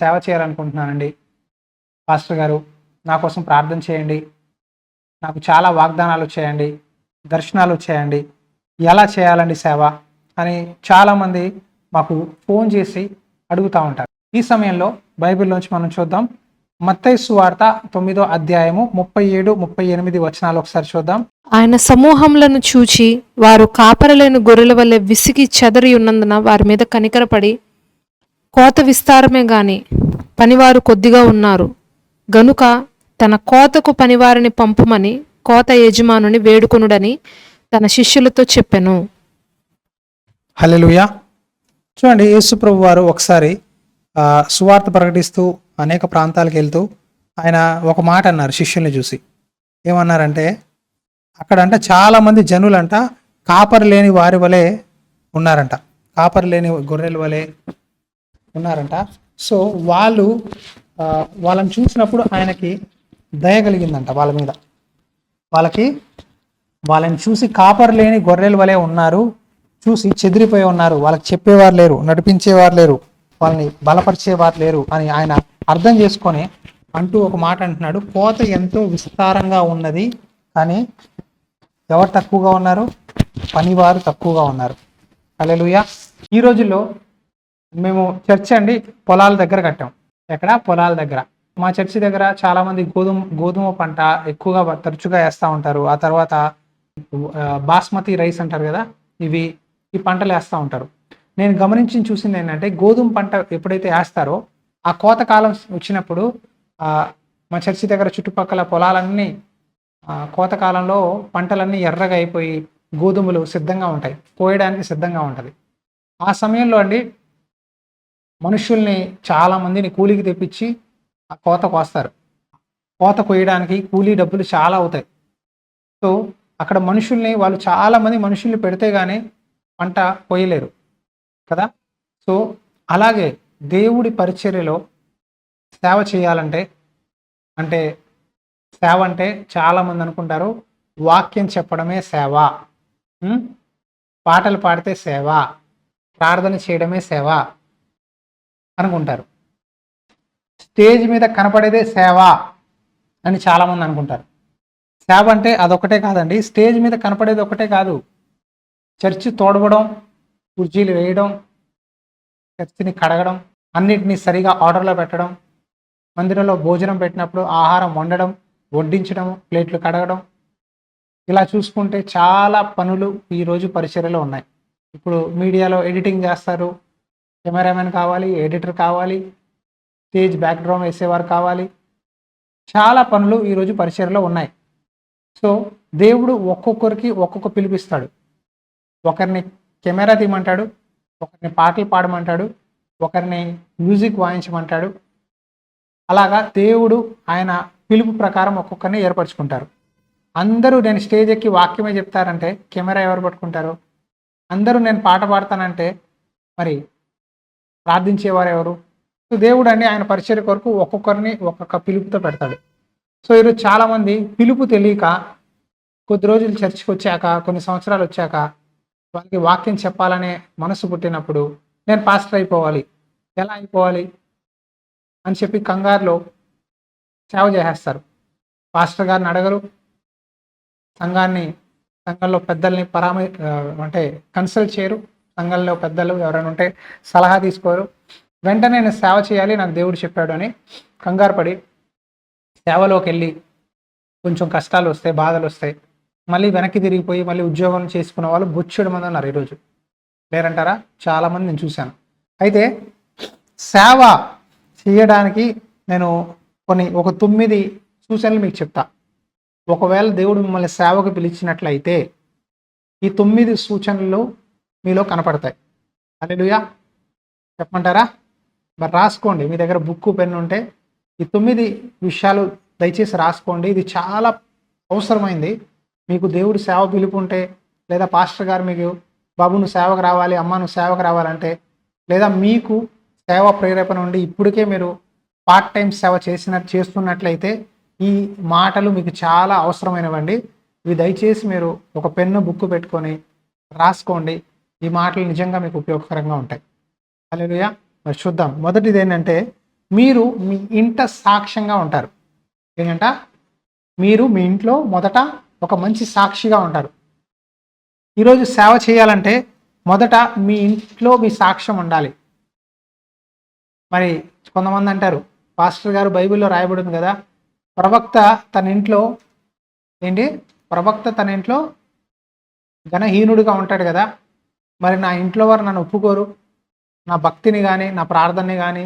సేవ చేయాలనుకుంటున్నానండి పాస్టర్ గారు, నా కోసం ప్రార్థన చేయండి, నాకు చాలా వాగ్దానాలు వచ్చాయండి, దర్శనాలు వచ్చాయండి, ఎలా చేయాలండి సేవ అని చాలామంది మాకు ఫోన్ చేసి అడుగుతూ ఉంటారు. ఈ సమయంలో బైబిల్లోంచి మనం చూద్దాం. మత్తయి సువార్త 9వ అధ్యాయము 37, 38 వచనాలు ఒకసారి చూద్దాం. ఆయన సమూహములను చూచి వారు కాపరలేని గొర్రెల వలె విసిగి చెదరి ఉన్నందున వారి మీద కనికరపడి, కోత విస్తారమే గాని పనివారు కొద్దిగా ఉన్నారు గనుక తన కోతకు పనివారిని పంపుమని కోత యజమానుని వేడుకొనుడని తన శిష్యులతో చెప్పెను. హల్లెలూయా. చూడండి, యేసు ప్రభు వారు ఒకసారి సువార్త ప్రకటిస్తూ అనేక ప్రాంతాలకు వెళ్తూ ఆయన ఒక మాట అన్నారు శిష్యుల్ని చూసి. ఏమన్నారంటే, అక్కడంట చాలామంది జనులంట కాపరి లేని వారి వలె ఉన్నారంట, కాపరి లేని గొర్రెల వలె ఉన్నారంట. సో వాళ్ళని చూసినప్పుడు ఆయనకి దయ కలిగిందంట వాళ్ళ మీద. వాళ్ళని చూసి కాపరి లేని గొర్రెల వలె ఉన్నారు, చూసి చెదిరిపోయి ఉన్నారు, వాళ్ళకి చెప్పేవారు లేరు, నడిపించేవారు లేరు, వాళ్ళని బలపరిచేవారు లేరు అని ఆయన అర్థం చేసుకొని అంటూ ఒక మాట అంటున్నాడు, కోత ఎంతో విస్తారంగా ఉన్నది కానీ ఎవరు తక్కువగా ఉన్నారు? పనివారు తక్కువగా ఉన్నారు. హల్లెలూయా. ఈ రోజుల్లో మేము చర్చ్ అండి పొలాల దగ్గర కట్టాం. ఎక్కడ? పొలాల దగ్గర. మా చర్చి దగ్గర చాలామంది గోధుమ పంట ఎక్కువగా తరచుగా వేస్తూ ఉంటారు. ఆ తర్వాత బాస్మతి రైస్ అంటారు కదా, ఈ పంటలు వేస్తూ ఉంటారు. నేను చూసింది ఏంటంటే, గోధుమ పంట ఎప్పుడైతే వేస్తారో ఆ కోత కాలం వచ్చినప్పుడు మా చర్చి దగ్గర చుట్టుపక్కల పొలాలన్నీ కోతకాలంలో పంటలన్నీ ఎర్రగా అయిపోయి గోధుమలు సిద్ధంగా ఉంటాయి, కోయడానికి సిద్ధంగా ఉంటుంది. ఆ సమయంలో అండి మనుషుల్ని చాలామందిని కూలీకి తెప్పించి ఆ కోత కోస్తారు. కోత కోయడానికి కూలీ డబ్బులు చాలా అవుతాయి. సో అక్కడ వాళ్ళు చాలామంది మనుషుల్ని పెడితే కానీ పంట కోయలేరు కదా. సో అలాగే దేవుడి పరిచర్యలో సేవ చేయాలంటే, సేవ అంటే చాలామంది అనుకుంటారు వాక్యం చెప్పడమే సేవ, పాటలు పాడితే సేవ, ప్రార్థన చేయడమే సేవ అనుకుంటారు. స్టేజ్ మీద కనపడేదే సేవ అని చాలామంది అనుకుంటారు. సేవ అంటే అదొకటే కాదండి, స్టేజ్ మీద కనపడేది ఒకటే కాదు. చర్చి తోడవడం, కుర్చీలు వేయడం, చర్చిని కడగడం, అన్నిటినీ సరిగా ఆర్డర్లో పెట్టడం, మందిరంలో భోజనం పెట్టినప్పుడు ఆహారం వండడం, వడ్డించడం, ప్లేట్లు కడగడం, ఇలా చూసుకుంటే చాలా పనులు ఈరోజు పరిచర్యలో ఉన్నాయి. ఇప్పుడు మీడియాలో ఎడిటింగ్ చేస్తారు, కెమెరామెన్ కావాలి, ఎడిటర్ కావాలి, స్టేజ్ బ్యాక్గ్రౌండ్ వేసేవారు కావాలి, చాలా పనులు ఈరోజు పరిచర్యలో ఉన్నాయి. సో దేవుడు ఒక్కొక్కరికి ఒక్కొక్క పిలిపిస్తాడు. ఒకరిని కెమెరా తీయమంటాడు, ఒకరిని పాటలు పాడమంటాడు, ఒకరిని మ్యూజిక్ వాయించమంటాడు. అలాగా దేవుడు ఆయన పిలుపు ప్రకారం ఒక్కొక్కరిని ఏర్పరచుకుంటారు. అందరూ నేను స్టేజ్ ఎక్కి వాక్యమే చెప్తారంటే కెమెరా ఎవరు పట్టుకుంటారు? అందరూ నేను పాట పాడతానంటే మరి ప్రార్థించేవారు ఎవరు? సో దేవుడు అండి ఆయన పరిచర్య కొరకు ఒక్కొక్కరిని ఒక్కొక్క పిలుపుతో పెడతాడు. సో ఈరోజు చాలామంది పిలుపు తెలియక కొద్ది రోజులు చర్చికి వచ్చాక, కొన్ని సంవత్సరాలు వచ్చాక వాళ్ళకి వాక్యం చెప్పాలనే మనసు పుట్టినప్పుడు నేను పాస్టర్ అయిపోవాలి, ఎలా అయిపోవాలి అని చెప్పి కంగారులో సేవ చేసేస్తారు. పాస్టర్ గారిని అడగరు, సంఘంలో పెద్దల్ని కన్సల్ట్ చేయరు, సంఘంలో పెద్దలు ఎవరైనా ఉంటే సలహా తీసుకోరు. వెంటనే నేను సేవ చేయాలి, నాకు దేవుడు చెప్పాడు అని కంగారు పడి సేవలోకి వెళ్ళి కొంచెం కష్టాలు వస్తాయి, బాధలు వస్తాయి, మళ్ళీ వెనక్కి తిరిగిపోయి మళ్ళీ ఉద్యోగం చేసుకున్న వాళ్ళు బొచ్చెడు మంది ఉన్నారు ఈరోజు. లేరంటారా? చాలామంది నేను చూశాను. అయితే సేవ చేయడానికి నేను ఒక 9 సూచనలు మీకు చెప్తా. ఒకవేళ దేవుడు మిమ్మల్ని సేవకు పిలిచినట్లయితే ఈ 9 సూచనలు మీలో కనపడతాయి. హల్లెలూయా. చెప్పమంటారా? మరి రాసుకోండి, మీ దగ్గర బుక్కు పెన్ను ఉంటే ఈ 9 విషయాలు దయచేసి రాసుకోండి. ఇది చాలా అవసరమైంది. మీకు దేవుడు సేవ పిలుపు ఉంటే, లేదా పాస్టర్ గారు మీకు బాబు నువ్వు సేవకు రావాలి, అమ్మ నువ్వు సేవకు రావాలంటే, లేదా మీకు సేవ ప్రేరేపణ ఉండి ఇప్పటికే మీరు పార్ట్ టైం సేవ చేస్తున్నట్లయితే ఈ మాటలు మీకు చాలా అవసరమైనవండి. ఇవి దయచేసి మీరు ఒక పెన్ను బుక్ పెట్టుకొని రాసుకోండి. ఈ మాటలు నిజంగా మీకు ఉపయోగకరంగా ఉంటాయి. హల్లెలూయా. మరి చూద్దాం. మొదటిది ఏంటంటే మీరు మీ ఇంట సాక్ష్యంగా ఉంటారు. ఏంటంట, మీరు మీ ఇంట్లో మొదట ఒక మంచి సాక్షిగా ఉంటారు. ఈరోజు సేవ చేయాలంటే మొదట మీ ఇంట్లో మీ సాక్ష్యం ఉండాలి. మరి కొంతమంది అంటారు, పాస్టర్ గారు బైబిల్లో రాయబడింది కదా, ప్రవక్త తన ఇంట్లో ప్రవక్త తన ఇంట్లో ఘనహీనుడిగా ఉంటాడు కదా, మరి నా ఇంట్లో వారు నన్ను ఒప్పుకోరు, నా భక్తిని కానీ, నా ప్రార్థనని కానీ,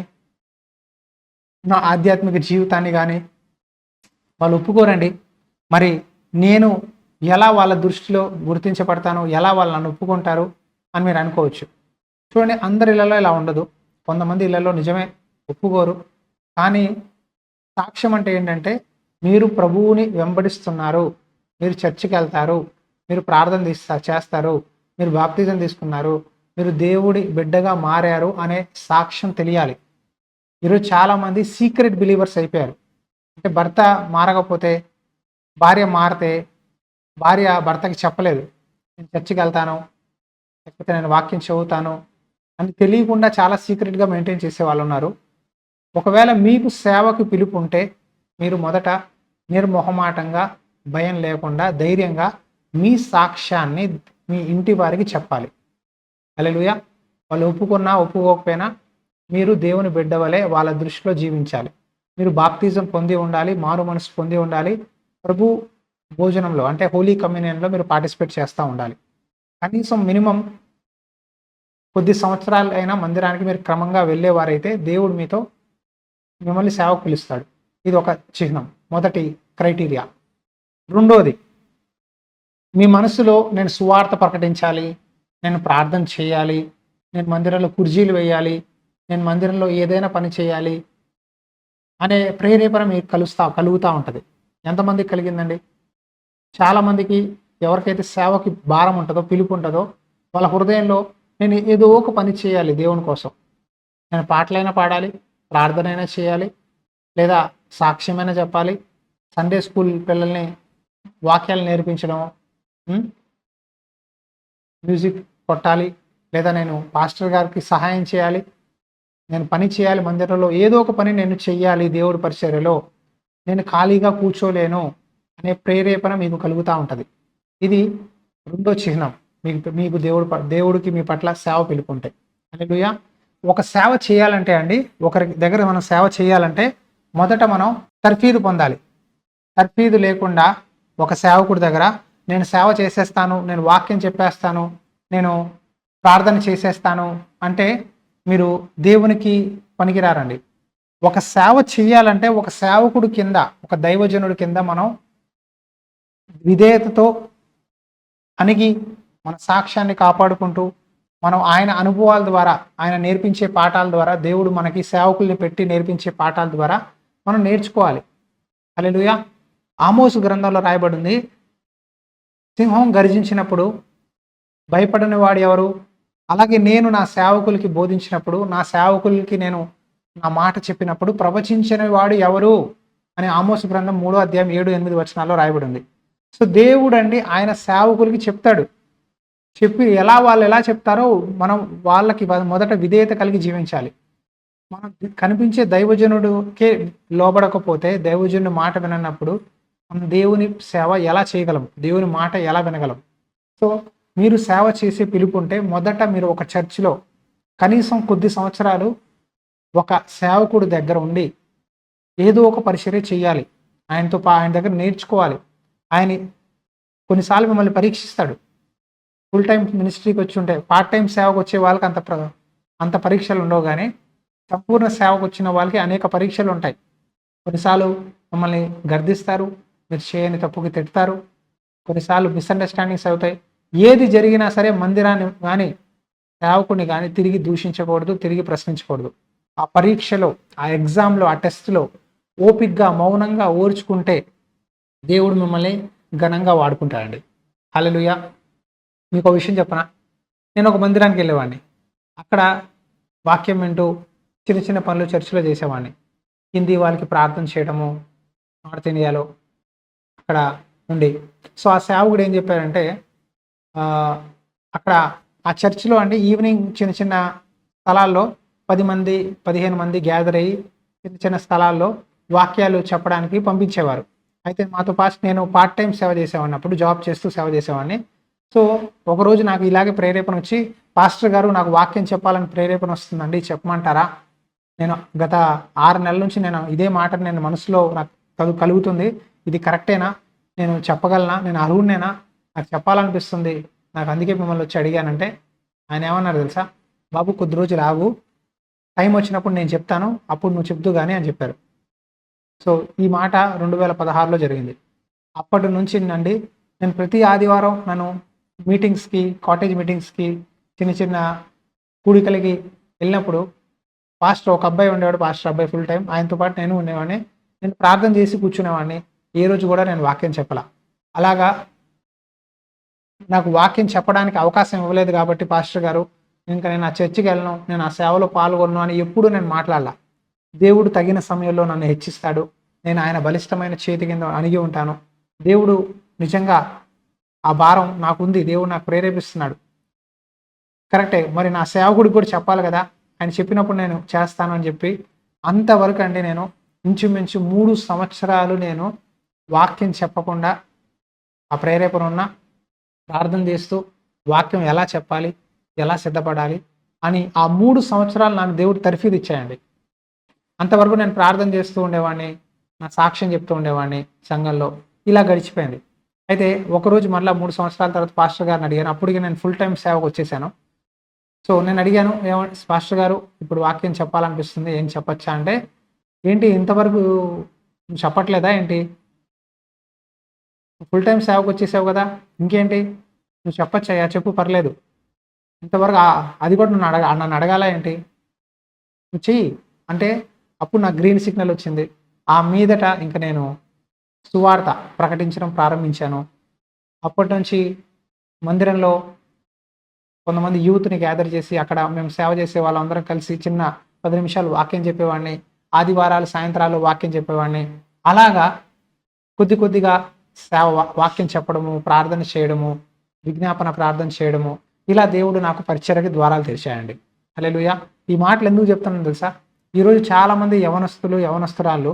నా ఆధ్యాత్మిక జీవితాన్ని కానీ వాళ్ళు ఒప్పుకోరండి. మరి నేను ఎలా వాళ్ళ దృష్టిలో గుర్తించబడతాను, ఎలా వాళ్ళు నన్ను ఒప్పుకుంటారు అని మీరు అనుకోవచ్చు. చూడండి, అందరి ఇళ్లలో ఇలా ఉండదు. కొంతమంది ఇళ్లలో నిజమే ఒప్పుకోరు. కానీ సాక్ష్యం అంటే ఏంటంటే, మీరు ప్రభువుని వెంబడిస్తున్నారు, మీరు చర్చికి వెళ్తారు, మీరు ప్రార్థన చేస్తారు, మీరు బాప్తిజం తీసుకున్నారు, మీరు దేవుడి బిడ్డగా మారారు అనే సాక్ష్యం తెలియాలి. ఈరోజు చాలామంది సీక్రెట్ బిలీవర్స్ అయిపోయారు. అంటే భర్త మారకపోతే, భార్య మారితే భార్య భర్తకి చెప్పలేదు, నేను చర్చికి వెళ్తాను, లేకపోతే నేను వాక్యం చదువుతాను అని తెలియకుండా చాలా సీక్రెట్గా మెయింటైన్ చేసే వాళ్ళు ఉన్నారు. ఒకవేళ మీకు సేవకు పిలుపు ఉంటే మీరు మొదట నిర్మొహమాటంగా, భయం లేకుండా, ధైర్యంగా మీ సాక్ష్యాన్ని మీ ఇంటి వారికి చెప్పాలి. హల్లెలూయా. వాళ్ళు ఒప్పుకున్నా ఒప్పుకోకపోయినా మీరు దేవుని బిడ్డ వలె వాళ్ళ దృష్టిలో జీవించాలి. మీరు బాప్తిజం పొంది ఉండాలి, మారు మనసు పొంది ఉండాలి, ప్రభు భోజనంలో అంటే హోలీ కమ్యూనియన్లో మీరు పార్టిసిపేట్ చేస్తూ ఉండాలి. కనీసం మినిమం కొద్ది సంవత్సరాలు అయినా మందిరానికి మీరు క్రమంగా వెళ్ళేవారైతే దేవుడు మీతో మిమ్మల్ని సేవకు పిలుస్తాడు. ఇది ఒక చిహ్నం, మొదటి క్రైటీరియా. రెండోది, మీ మనసులో నేను సువార్త ప్రకటించాలి, నేను ప్రార్థన చేయాలి, నేను మందిరంలో కుర్జీలు వేయాలి, నేను మందిరంలో ఏదైనా పని చేయాలి అనే ప్రేరేపణ మీకు కలుగుతూ ఉంటుంది. ఎంతమందికి కలిగిందండి? చాలామందికి ఎవరికైతే సేవకి భారం ఉంటుందో, పిలుపు ఉంటుందో, వాళ్ళ హృదయంలో నేను ఏదో ఒక పని చేయాలి దేవుని కోసం, నేను పాటలైనా పాడాలి, ప్రార్థన అయినా చేయాలి, లేదా సాక్ష్యమైనా చెప్పాలి, సండే స్కూల్ పిల్లల్ని వాక్యాలు నేర్పించడం, మ్యూజిక్ కొట్టాలి, లేదా నేను పాస్టర్ గారికి సహాయం చేయాలి, నేను పని చేయాలి, మందిరంలో ఏదో ఒక పని నేను చెయ్యాలి, దేవుడి పరిచర్యలో నేను ఖాళీగా కూర్చోలేను అనే ప్రేరేపణ మీకు కలుగుతూ ఉంటుంది. ఇది రెండో చిహ్నం, మీకు దేవుడికి మీ పట్ల సేవ పిలుపుంటాయి. హల్లెలూయా. ఒక సేవ చేయాలంటే అండి, ఒకరి దగ్గర మనం సేవ చేయాలంటే మొదట మనం తర్ఫీదు పొందాలి. తర్ఫీదు లేకుండా ఒక సేవకుడి దగ్గర నేను సేవ చేసేస్తాను, నేను వాక్యం చెప్పేస్తాను, నేను ప్రార్థన చేసేస్తాను అంటే మీరు దేవునికి పనికిరారండి. ఒక సేవ చేయాలంటే ఒక సేవకుడు కింద, ఒక దైవజనుడి కింద మనం విధేయతతో అణిగి మన సాక్ష్యాన్ని కాపాడుకుంటూ, మనం ఆయన అనుభవాల ద్వారా, ఆయన నేర్పించే పాఠాల ద్వారా, దేవుడు మనకి సేవకుల్ని పెట్టి నేర్పించే పాఠాల ద్వారా మనం నేర్చుకోవాలి. హల్లెలూయా. ఆమోసు గ్రంథంలో రాయబడింది, సింహం గర్జించినప్పుడు భయపడని వాడు ఎవరు? అలాగే నేను నా సేవకులకి బోధించినప్పుడు, నా సేవకులకి నేను నా మాట చెప్పినప్పుడు ప్రవచించిన వాడు ఎవరు అని ఆమోసు గ్రంథం 3వ అధ్యాయం 7-8 వచనాల్లో రాయబడింది. సో దేవుడు అండి ఆయన సేవకులకి చెప్తాడు. చెప్పి వాళ్ళు ఎలా చెప్తారో మనం వాళ్ళకి మొదట విధేయత కలిగి జీవించాలి. మనం కనిపించే దైవజనుడికే లోబడకపోతే, దైవజనుడి మాట విననప్పుడు మనం దేవుని సేవ ఎలా చేయగలం, దేవుని మాట ఎలా వినగలం? సో మీరు సేవ చేసే పిలుపు ఉంటే మొదట మీరు ఒక చర్చిలో కనీసం కొద్ది సంవత్సరాలు ఒక సేవకుడి దగ్గర ఉండి ఏదో ఒక పరిచర్య చేయాలి, ఆయన దగ్గర నేర్చుకోవాలి. ఆయన కొన్నిసార్లు మిమ్మల్ని పరీక్షిస్తాడు. ఫుల్ టైం మినిస్ట్రీకి వచ్చి ఉంటే, పార్ట్ టైం సేవకు వచ్చే వాళ్ళకి అంత పరీక్షలు ఉండవు, కానీ సంపూర్ణ సేవకు వచ్చిన వాళ్ళకి అనేక పరీక్షలు ఉంటాయి. కొన్నిసార్లు మిమ్మల్ని గర్దిస్తారు, మీరు చేయని తప్పుకి తిడతారు, కొన్నిసార్లు మిస్అండర్స్టాండింగ్స్ అవుతాయి. ఏది జరిగినా సరే మందిరాన్ని కానీ సేవకుని కానీ తిరిగి దూషించకూడదు, తిరిగి ప్రశ్నించకూడదు. ఆ పరీక్షలో, ఆ ఎగ్జామ్లో, ఆ టెస్ట్లో ఓపిక్గా మౌనంగా ఓర్చుకుంటే దేవుడు మిమ్మల్ని ఘనంగా వాడుకుంటాడండి. హల్లెలూయా. మీకు ఒక విషయం చెప్పనా, నేను ఒక మందిరానికి వెళ్ళేవాడిని. అక్కడ వాక్యం వింటూ చిన్న చిన్న పనులు చర్చిలో చేసేవాడిని. హిందీ వాళ్ళకి ప్రార్థన చేయడము, నార్త్ ఇండియాలో అక్కడ ఉండి. సో ఆ సేవకుడు ఏం చెప్పారంటే, అక్కడ ఆ చర్చిలో అండి ఈవినింగ్ చిన్న చిన్న స్థలాల్లో 10 మంది 15 మంది గ్యాదర్ అయ్యి చిన్న చిన్న స్థలాల్లో వాక్యాలు చెప్పడానికి పంపించేవారు. అయితే మాతో నేను పార్ట్ టైం సేవ చేసేవాడిని, అప్పుడు జాబ్ చేస్తూ సేవ చేసేవాడిని. సో ఒకరోజు నాకు ఇలాగే ప్రేరేపణ వచ్చి, పాస్టర్ గారు నాకు వాక్యం చెప్పాలని ప్రేరేపణ వస్తుందండి, చెప్పమంటారా? నేను గత 6 నెలల నుంచి నేను ఇదే మాట నేను మనసులో నాకు కలుగుతుంది, ఇది కరెక్టేనా, నేను చెప్పగలనా, నేను అర్హుడినేనా, నాకు చెప్పాలనిపిస్తుంది, నాకు అందుకే మిమ్మల్ని వచ్చి అడిగానంటే ఆయన ఏమన్నారు తెలుసా? బాబు కొద్ది రోజులు ఆగు, టైం వచ్చినప్పుడు నేను చెప్తాను, అప్పుడు నువ్వు చెప్తూ కానీ అని చెప్పారు. సో ఈ మాట 2016లో జరిగింది. అప్పటి నుంచి అండి నేను ప్రతి ఆదివారం నన్ను మీటింగ్స్కి, కాటేజ్ మీటింగ్స్కి, చిన్న చిన్న కూడికలకి వెళ్ళినప్పుడు పాస్టర్ ఒక అబ్బాయి ఉండేవాడు, పాస్టర్ అబ్బాయి ఫుల్ టైం, ఆయనతో పాటు నేను ఉండేవాడిని. నేను ప్రార్థన చేసి కూర్చునేవాడిని. ఏ రోజు కూడా నేను వాక్యం చెప్పలా. అలాగా నాకు వాక్యం చెప్పడానికి అవకాశం ఇవ్వలేదు కాబట్టి పాస్టర్ గారు, ఇంకా నేను ఆ చర్చికి వెళ్ళను, నేను ఆ సేవలో పాల్గొనను అని ఎప్పుడు నేను మాట్లాడలా. దేవుడు తగిన సమయంలో నన్ను హెచ్చిస్తాడు, నేను ఆయన బలిష్టమైన చేతి కింద అణిగి ఉంటాను, దేవుడు నిజంగా ఆ భారం నాకుంది, దేవుడు నాకు ప్రేరేపిస్తున్నాడు, కరెక్టే, మరి నా సేవకుడికి కూడా చెప్పాలి కదా, ఆయన చెప్పినప్పుడు నేను చేస్తాను అని చెప్పి అంతవరకు అండి నేను ఇంచుమించు 3 సంవత్సరాలు నేను వాక్యం చెప్పకుండా ఆ ప్రేరేపణ ఉన్న ప్రార్థన చేస్తూ వాక్యం ఎలా చెప్పాలి, ఎలా సిద్ధపడాలి అని ఆ 3 సంవత్సరాలు నాకు దేవుడు తర్ఫీదు ఇచ్చాయండి. అంతవరకు నేను ప్రార్థన చేస్తూ ఉండేవాడిని, నా సాక్ష్యం చెప్తూ ఉండేవాడిని సంఘంలో, ఇలా గడిచిపోయింది. అయితే ఒకరోజు మళ్ళీ 3 సంవత్సరాల తర్వాత పాస్టర్ గారిని అడిగాను. అప్పటికి నేను ఫుల్ టైం సేవకు వచ్చేసాను. సో నేను అడిగాను, పాస్టర్ గారు ఇప్పుడు వాక్యం చెప్పాలనిపిస్తుంది, ఏం చెప్పచ్చా అంటే, ఏంటి ఇంతవరకు నువ్వు చెప్పట్లేదా ఏంటి, ఫుల్ టైం సేవకు వచ్చేసావు కదా, ఇంకేంటి నువ్వు చెప్పచ్చయ్యా, చెప్పు పర్లేదు, ఇంతవరకు అది కూడా నన్ను అడగాల ఏంటి, నువ్వు చెయ్యి అంటే అప్పుడు నాకు గ్రీన్ సిగ్నల్ వచ్చింది. ఆ మీదట ఇంకా నేను సువార్త ప్రకటించడం ప్రారంభించాను. అప్పటి నుంచి మందిరంలో కొంతమంది యూత్ని గ్యాదర్ చేసి అక్కడ మేము సేవ చేసే వాళ్ళందరం కలిసి చిన్న 10 నిమిషాలు వాక్యం చెప్పేవాడిని, ఆదివారాలు సాయంత్రాలు వాక్యం చెప్పేవాడిని. అలాగా కొద్దిగా సేవ వాక్యం చెప్పడము, ప్రార్థన చేయడము, విజ్ఞాపన ప్రార్థన చేయడము, ఇలా దేవుడు నాకు పరిచర్యకి ద్వారాలు తెరిచాయండి. హల్లెలూయా. ఈ మాటలు ఎందుకు చెప్తున్నాను తెలుసా? ఈరోజు చాలామంది యవనస్తురాళ్ళు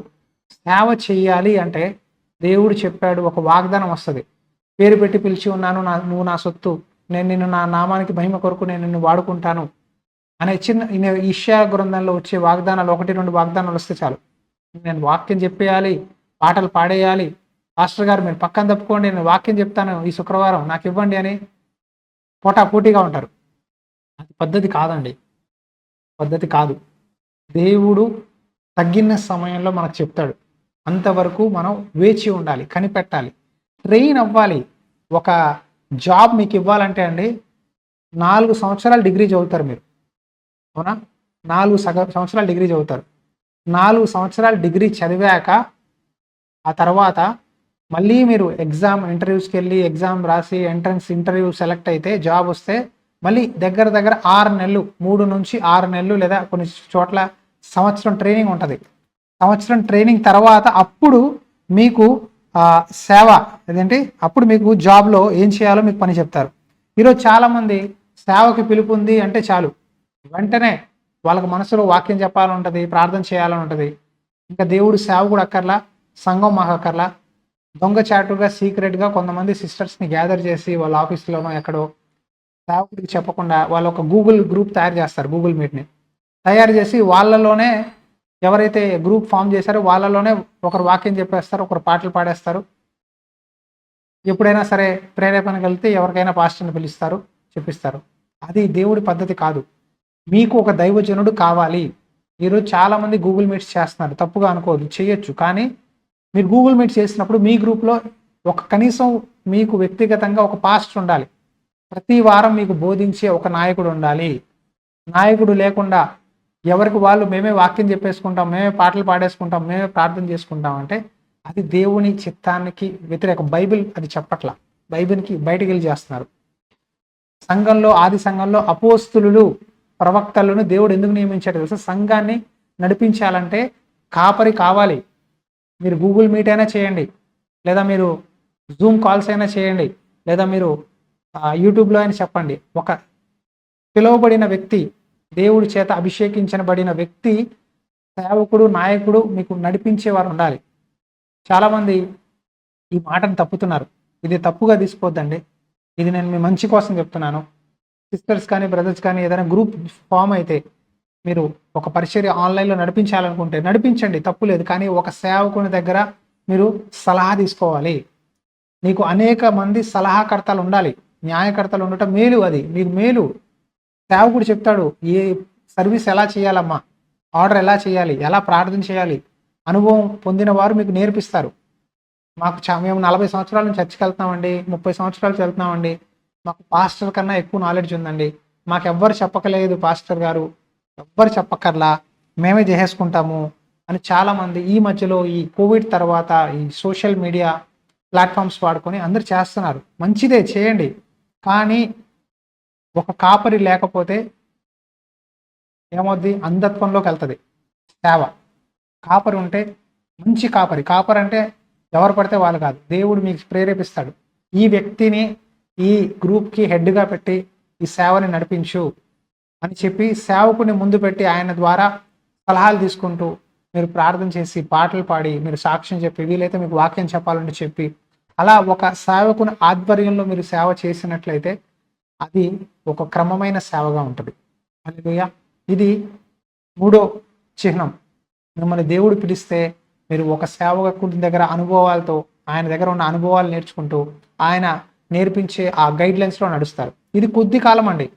సేవ చెయ్యాలి అంటే దేవుడు చెప్పాడు, ఒక వాగ్దానం వస్తుంది, పేరు పెట్టి పిలిచి ఉన్నాను, నువ్వు నా సొత్తు, నేను నిన్ను నా నామానికి మహిమ కొరకు నేను నిన్ను వాడుకుంటాను అనే చిన్న ఇష్యా గ్రంథంలో వచ్చే వాగ్దానాలు 1-2 వాగ్దానాలు వస్తే చాలు, నేను వాక్యం చెప్పేయాలి, పాటలు పాడేయాలి, పాస్టర్ గారు మీరు పక్కన తప్పుకోండి, నేను వాక్యం చెప్తాను ఈ శుక్రవారం నాకు ఇవ్వండి అని పోటాపోటీగా ఉంటారు. అది పద్ధతి కాదండి, పద్ధతి కాదు. దేవుడు తగ్గిన సమయంలో మనకు చెప్తాడు, అంతవరకు మనం వేచి ఉండాలి, కనిపెట్టాలి, ట్రైన్ అవ్వాలి. ఒక జాబ్ మీకు ఇవ్వాలంటే అండి 4 సంవత్సరాలు డిగ్రీ చదువుతారు మీరు, అవునా? 4 సంవత్సరాలు డిగ్రీ చదువుతారు. 4 సంవత్సరాలు డిగ్రీ చదివాక ఆ తర్వాత మళ్ళీ మీరు ఇంటర్వ్యూస్కి వెళ్ళి ఎగ్జామ్ రాసి ఎంట్రన్స్ ఇంటర్వ్యూ సెలెక్ట్ అయితే జాబ్ వస్తే మళ్ళీ దగ్గర 6 నెలలు, 3 నుంచి 6 నెలలు లేదా కొన్ని చోట్ల సంవత్సరం ట్రైనింగ్ ఉంటుంది. సంవత్సరం ట్రైనింగ్ తర్వాత అప్పుడు మీకు సేవ ఏదంటే అప్పుడు మీకు జాబ్లో ఏం చేయాలో మీకు పని చెప్తారు. ఈరోజు చాలామంది సేవకి పిలుపు ఉంది అంటే చాలు, వెంటనే వాళ్ళకి మనసులో వాక్యం చెప్పాలని ఉంటుంది, ప్రార్థన చేయాలని ఉంటుంది. ఇంకా దేవుడు సేవ కూడా అక్కర్లా, సంఘం మాకు అక్కర్లా. దొంగచాటుగా సీక్రెట్గా కొంతమంది సిస్టర్స్ని గ్యాదర్ చేసి వాళ్ళ ఆఫీస్లోనో ఎక్కడో సేవకుడికి చెప్పకుండా వాళ్ళు ఒక గూగుల్ గ్రూప్ తయారు చేస్తారు, గూగుల్ మీట్ని తయారు చేసి వాళ్ళలోనే ఎవరైతే గ్రూప్ ఫామ్ చేశారో వాళ్ళలోనే ఒకరు వాక్యం చెప్పేస్తారు, ఒకరు పాటలు పాడేస్తారు. ఎప్పుడైనా సరే ప్రేరేపణ కలిగితే ఎవరికైనా పాస్టర్ని పిలుస్తారు, చెప్పిస్తారు. అది దేవుడి పద్ధతి కాదు. మీకు ఒక దైవజనుడు కావాలి. ఈరోజు చాలామంది గూగుల్ మీట్స్ చేస్తున్నారు, తప్పుగా అనుకోవద్దు, చేయొచ్చు. కానీ మీరు గూగుల్ మీట్ చేసినప్పుడు మీ గ్రూప్లో కనీసం మీకు వ్యక్తిగతంగా ఒక పాస్టర్ ఉండాలి. ప్రతి వారం మీకు బోధించే ఒక నాయకుడు ఉండాలి. నాయకుడు లేకుండా ఎవరికి వాళ్ళు మేమే వాక్యం చెప్పేసుకుంటాం, మేమే పాటలు పాడేసుకుంటాం, మేమే ప్రార్థన చేసుకుంటాం అంటే అది దేవుని చిత్తానికి వ్యతిరేక. బైబిల్ అది చెప్పట్ల, బైబిల్కి బయటికి వెళ్ళి చేస్తున్నారు. ఆది సంఘంలో అపోస్తులు, ప్రవక్తలను దేవుడు ఎందుకు నియమించాడు తెలుసా? సంఘాన్ని నడిపించాలంటే కాపరి కావాలి. మీరు గూగుల్ మీట్ అయినా చేయండి, లేదా మీరు జూమ్ కాల్స్ అయినా చేయండి, లేదా మీరు యూట్యూబ్లో అయినా చెప్పండి. ఒక పిలువబడిన వ్యక్తి, దేవుడి చేత అభిషేకించబడిన వ్యక్తి సేవకుడు, నాయకుడు మీకు నడిపించేవారు ఉండాలి. చాలామంది ఈ మాటను తప్పుతున్నారు. ఇది తప్పుగా తీసుకోవద్దండి. ఇది నేను మీ మంచి కోసం చెప్తున్నాను. సిస్టర్స్ కానీ, బ్రదర్స్ కానీ ఏదైనా గ్రూప్ ఫామ్ అయితే మీరు ఒక పరిచర్య ఆన్లైన్‌లో నడిపించాలనుకుంటే నడిపించండి, తప్పు లేదు. కానీ ఒక సేవకుని దగ్గర మీరు సలహా తీసుకోవాలి. నీకు అనేక మంది సలహాకర్తలు ఉండాలి. న్యాయకర్తలు ఉండటం మేలు, అది మీకు మేలు. సేవకుడు చెప్తాడు, ఏ సర్వీస్ ఎలా చేయాలమ్మా, ఆర్డర్ ఎలా చేయాలి, ఎలా ప్రార్థన చేయాలి. అనుభవం పొందిన వారు మీకు నేర్పిస్తారు. మేము 40 సంవత్సరాల నుంచి చర్చికి వెళ్తున్నామండి, 30 సంవత్సరాలు వెళ్తున్నామండి, మాకు పాస్టర్ కన్నా ఎక్కువ నాలెడ్జ్ ఉందండి, మాకు ఎవ్వరు చెప్పకలేదు పాస్టర్ గారు, ఎవ్వరు చెప్పక్కర్లా, మేమే చేసేసుకుంటాము అని చాలామంది ఈ మధ్యలో ఈ కోవిడ్ తర్వాత ఈ సోషల్ మీడియా ప్లాట్ఫామ్స్ వాడుకొని అందరు చేస్తున్నారు. మంచిదే, చేయండి. కానీ ఒక కాపరి లేకపోతే ఏమవుద్ది? అంధత్వంలోకి వెళ్తుంది సేవ. కాపరి ఉంటే మంచి కాపరి. కాపరి అంటే ఎవరు పడితే వాళ్ళు కాదు, దేవుడు మీకు ప్రేరేపిస్తాడు, ఈ వ్యక్తిని ఈ గ్రూప్కి హెడ్గా పెట్టి ఈ సేవని నడిపించు అని చెప్పి సేవకుని ముందు పెట్టి ఆయన ద్వారా సలహాలు తీసుకుంటూ మీరు ప్రార్థన చేసి పాటలు పాడి మీరు సాక్ష్యం చెప్పి వీలైతే మీకు వాక్యం చెప్పాలని చెప్పి అలా ఒక సేవకుని ఆధ్వర్యంలో మీరు సేవ చేసినట్లయితే అది ఒక క్రమమైన సేవగా ఉంటుంది. హల్లెలూయా. ఇది మూడో చిహ్నం. మిమ్మల్ని దేవుడు పిలిస్తే మీరు ఒక సేవకుడి దగ్గర అనుభవాలతో, ఆయన దగ్గర ఉన్న అనుభవాలు నేర్చుకుంటూ ఆయన నేర్పించే ఆ గైడ్లైన్స్లో నడుస్తారు. ఇది కొద్ది కాలం అండి,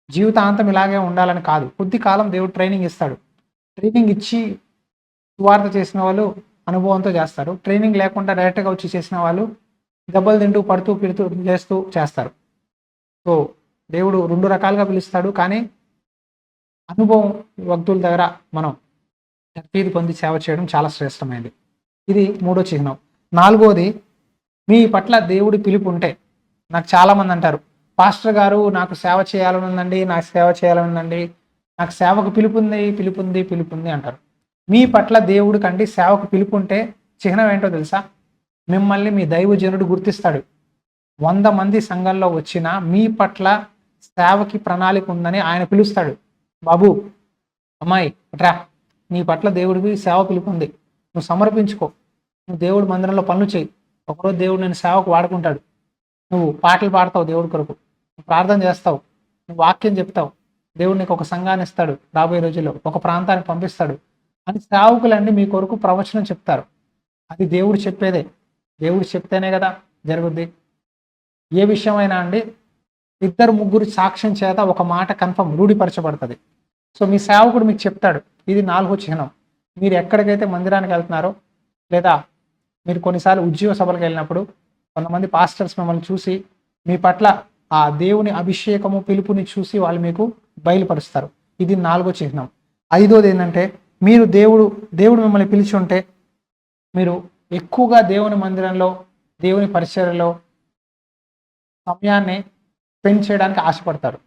జీవితాంతం ఇలాగే ఉండాలని కాదు. కొద్ది కాలం దేవుడు ట్రైనింగ్ ఇస్తాడు. ట్రైనింగ్ ఇచ్చి సువార్త చేసిన వాళ్ళు అనుభవంతో చేస్తారు. ట్రైనింగ్ లేకుండా డైరెక్ట్గా వచ్చి చేసిన వాళ్ళు దెబ్బలు తింటూ పడుతూ పిడుతూ చేస్తూ చేస్తారు. సో దేవుడు 2 రకాలుగా పిలుస్తాడు. కానీ అనుభవం భక్తుల దగ్గర మనం తర్ఫీదు పొంది సేవ చేయడం చాలా శ్రేష్టమైనది. ఇది మూడో చిహ్నం. నాలుగోది, మీ పట్ల దేవుడి పిలుపు ఉంటే. నాకు చాలామంది అంటారు, పాస్టర్ గారు నాకు సేవ చేయాలని ఉందండి, నాకు సేవ చేయాలని ఉందండి, నాకు సేవకు పిలుపుంది అంటారు. మీ పట్ల దేవుడి కండి సేవకు పిలుపు ఉంటే చిహ్నం ఏంటో తెలుసా? మిమ్మల్ని మీ దైవజనుడు గుర్తిస్తాడు. 100 మంది సంఘంలో వచ్చినా మీ పట్ల సేవకి ప్రణాళిక ఉందని ఆయన పిలుస్తాడు. బాబు, అమ్మాయి రా, నీ పట్ల దేవుడికి సేవ పిలుపు ఉంది, నువ్వు సమర్పించుకో, నువ్వు దేవుడి మందిరంలో పనులు చేయి, ఒకరోజు దేవుడు నేను సేవకు వాడుకుంటాడు, నువ్వు పాటలు పాడతావు దేవుడి కొరకు, నువ్వు ప్రార్థన చేస్తావు, నువ్వు వాక్యం చెప్తావు, దేవుడు నీకు ఒక సంఘాన్ని ఇస్తాడు, రాబోయే రోజుల్లో ఒక ప్రాంతానికి పంపిస్తాడు అని సేవకులన్నీ మీ కొరకు ప్రవచనం చెప్తారు. అది దేవుడు చెప్పేదే. దేవుడు చెప్తేనే కదా జరుగుద్ది. ఏ విషయమైనా అండి, 2-3 సాక్ష్యం చేత ఒక మాట కన్ఫర్మ్ రూఢిపరచబడుతుంది. సో మీ సేవకుడు మీకు చెప్తాడు. ఇది 4వ చిహ్నం. మీరు ఎక్కడికైతే మందిరానికి వెళ్తున్నారో, లేదా మీరు కొన్నిసార్లు ఉద్యోగ సభలకు వెళ్ళినప్పుడు కొంతమంది పాస్టర్స్ మిమ్మల్ని చూసి మీ పట్ల ఆ దేవుని అభిషేకము పిలుపుని చూసి వాళ్ళు మీకు బయలుపరుస్తారు. ఇది 4వ చిహ్నం. 5వది ఏంటంటే, మీరు దేవుడు మిమ్మల్ని పిలిచి ఉంటే మీరు ఎక్కువగా దేవుని మందిరంలో, దేవుని పరిచర్యలో సమయాన్ని స్పెండ్ చేయడానికి ఆశపడతారు.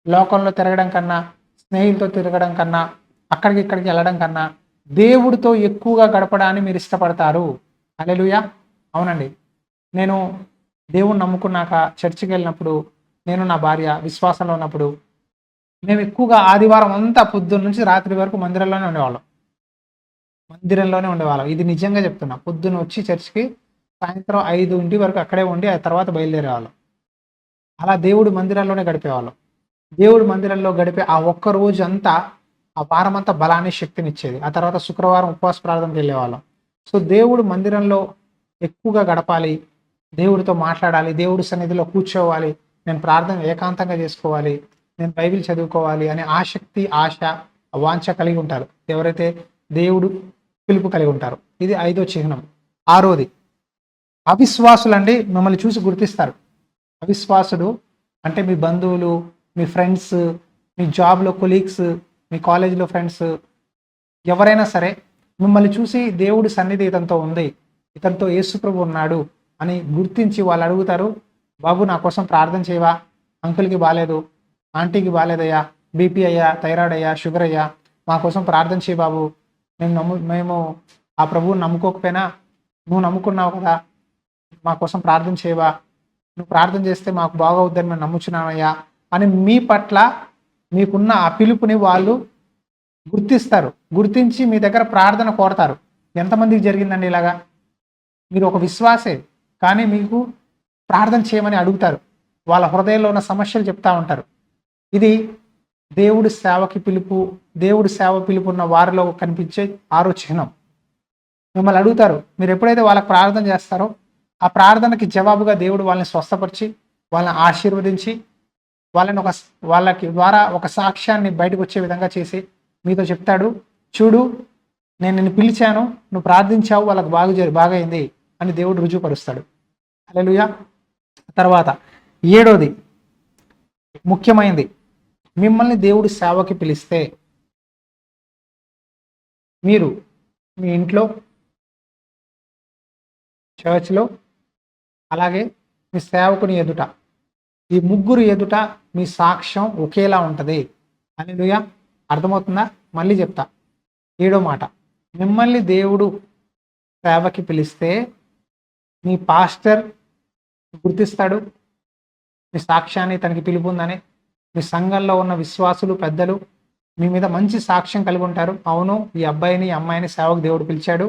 లోకంలో తిరగడం కన్నా, స్నేహితులతో తిరగడం కన్నా, అక్కడికి ఇక్కడికి వెళ్ళడం కన్నా దేవుడితో ఎక్కువగా గడపడాన్ని మీరు ఇష్టపడతారు. హల్లెలూయా. అవునండి, నేను దేవుణ్ణి నమ్ముకున్నాక చర్చికి వెళ్ళినప్పుడు, నేను నా భార్య విశ్వాసంలో ఉన్నప్పుడు మేము ఎక్కువగా ఆదివారం అంతా పొద్దున్న నుంచి రాత్రి వరకు మందిరంలోనే ఉండేవాళ్ళం. ఇది నిజంగా చెప్తున్నా. పొద్దున్న వచ్చి చర్చికి సాయంత్రం 5 వరకు అక్కడే ఉండి ఆ తర్వాత బయలుదేరేవాళ్ళం. అలా దేవుడి మందిరాల్లోనే గడిపేవాళ్ళం. దేవుడి మందిరంలో గడిపే ఆ ఒక్క రోజు అంతా, ఆ వారం అంతా బలాన్ని, శక్తినిచ్చేది. ఆ తర్వాత శుక్రవారం ఉపవాస ప్రార్థనకి వెళ్ళేవాళ్ళం. సో దేవుడు మందిరంలో ఎక్కువగా గడపాలి, దేవుడితో మాట్లాడాలి, దేవుడి సన్నిధిలో కూర్చోవాలి, నేను ప్రార్థన ఏకాంతంగా చేసుకోవాలి, నేను బైబిల్ చదువుకోవాలి అనే ఆసక్తి, ఆశ, వాంఛ కలిగి ఉంటారు ఎవరైతే దేవుడు పిలుపు కలిగి ఉంటారు. ఇది 5వ చిహ్నం. 6వది, అవిశ్వాసులండి మిమ్మల్ని చూసి గుర్తిస్తారు. అవిశ్వాసుడు అంటే మీ బంధువులు, మీ ఫ్రెండ్స్, మీ జాబ్లో కొలీగ్స్, మీ కాలేజీలో ఫ్రెండ్స్, ఎవరైనా సరే మిమ్మల్ని చూసి దేవుడి సన్నిధి ఇతనితో ఉంది, ఇతనితో యేసుప్రభు ఉన్నాడు అని గుర్తించి వాళ్ళు అడుగుతారు, బాబు నా కోసం ప్రార్థన చేయవా, అంకుల్కి బాగాలేదు, ఆంటీకి బాగాలేదయ్యా, బీపీ అయ్యా, థైరాయిడ్ అయ్యా, షుగర్ అయ్యా, మా కోసం ప్రార్థన చేయి బాబు, మేము ఆ ప్రభువుని నమ్ముకోకపోయినా నువ్వు నమ్ముకున్నావు కదా, మా కోసం ప్రార్థన చేయవా, నువ్వు ప్రార్థన చేస్తే మాకు బాగవుద్దని మేము నమ్ముచున్నామయ్యా అని మీ పట్ల మీకున్న ఆ పిలుపుని వాళ్ళు గుర్తిస్తారు. గుర్తించి మీ దగ్గర ప్రార్థన కోరతారు. ఎంతమందికి జరిగిందండి ఇలాగా? మీరు ఒక విశ్వాసే, కానీ మీకు ప్రార్థన చేయమని అడుగుతారు. వాళ్ళ హృదయంలో ఉన్న సమస్యలు చెప్తా ఉంటారు. ఇది దేవుడి సేవకి పిలుపు, దేవుడి సేవ పిలుపు ఉన్న వారిలో కనిపించే ఆరో చిహ్నం. మిమ్మల్ని అడుగుతారు. మీరు ఎప్పుడైతే వాళ్ళకి ప్రార్థన చేస్తారో ఆ ప్రార్థనకి జవాబుగా దేవుడు వాళ్ళని స్వస్థపరిచి, వాళ్ళని ఆశీర్వదించి, వాళ్ళకి ద్వారా ఒక సాక్ష్యాన్ని బయటకు వచ్చే విధంగా చేసి మీతో చెప్తాడు, చూడు నేను నిన్ను పిలిచాను, నువ్వు ప్రార్థించావు, వాళ్ళకి బాగైంది అని దేవుడు రుజువుపరుస్తాడు. హల్లెలూయా. తర్వాత 7వది ముఖ్యమైనది, మిమ్మల్ని దేవుడి సేవకి పిలిస్తే మీరు మీ ఇంట్లో, చర్చ్లో, అలాగే మీ సేవకుని ఎదుట, ఈ ముగ్గురు ఎదుట మీ సాక్ష్యం ఒకేలా ఉంటుంది. హల్లెలూయా. అర్థమవుతుందా? మళ్ళీ చెప్తా. 7వ మాట, మిమ్మల్ని దేవుడు సేవకి పిలిస్తే మీ పాస్టర్ గుర్తిస్తాడు మీ సాక్ష్యాన్ని, తనకి పిలుపు ఉందని. మీ సంఘంలో ఉన్న విశ్వాసులు, పెద్దలు మీ మీద మంచి సాక్ష్యం కలిగి ఉంటారు. అవును, ఈ అబ్బాయిని ఈ అమ్మాయిని సేవకు దేవుడు పిలిచాడు,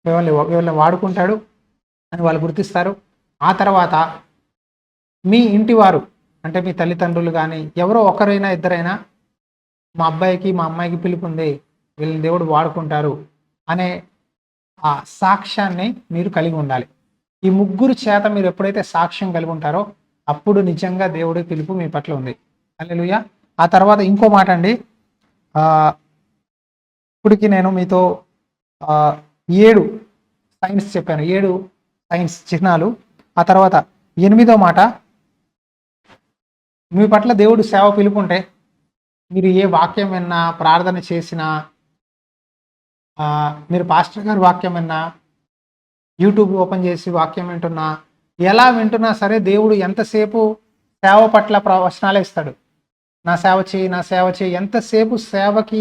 వీళ్ళని వాడుకుంటాడు అని వాళ్ళు గుర్తిస్తారు. ఆ తర్వాత మీ ఇంటి వారు, అంటే మీ తల్లిదండ్రులు కానీ ఎవరో ఒకరైనా ఇద్దరైనా, మా అబ్బాయికి మా అమ్మాయికి పిలుపు ఉంది, వీళ్ళని దేవుడు వాడుకుంటారు అనే ఆ సాక్ష్యాన్ని మీరు కలిగి ఉండాలి. ఈ ముగ్గురు చేత మీరు ఎప్పుడైతే సాక్ష్యం కలిగి ఉంటారో అప్పుడు నిజంగా దేవుడి పిలుపు మీ పట్ల ఉంది. హల్లెలూయా. ఆ తర్వాత ఇంకో మాట అండి, ఇప్పటికి నేను మీతో 7 సైన్స్ చెప్పాను, 7 సైన్స్ చిహ్నాలు. ఆ తర్వాత 8వ మాట, మీ పట్ల దేవుడు సేవ పిలుపు ఉంటే మీరు ఏ వాక్యం విన్నా, ప్రార్థన చేసినా, మీరు పాస్టర్ గారి వాక్యం విన్నా, యూట్యూబ్ ఓపెన్ చేసి వాక్యం వింటున్నా, ఎలా వింటున్నా సరే దేవుడు ఎంతసేపు సేవ పట్ల ప్రవచనాలే ఇస్తాడు. నా సేవ చేయి, నా సేవ చేయి. ఎంతసేపు సేవకి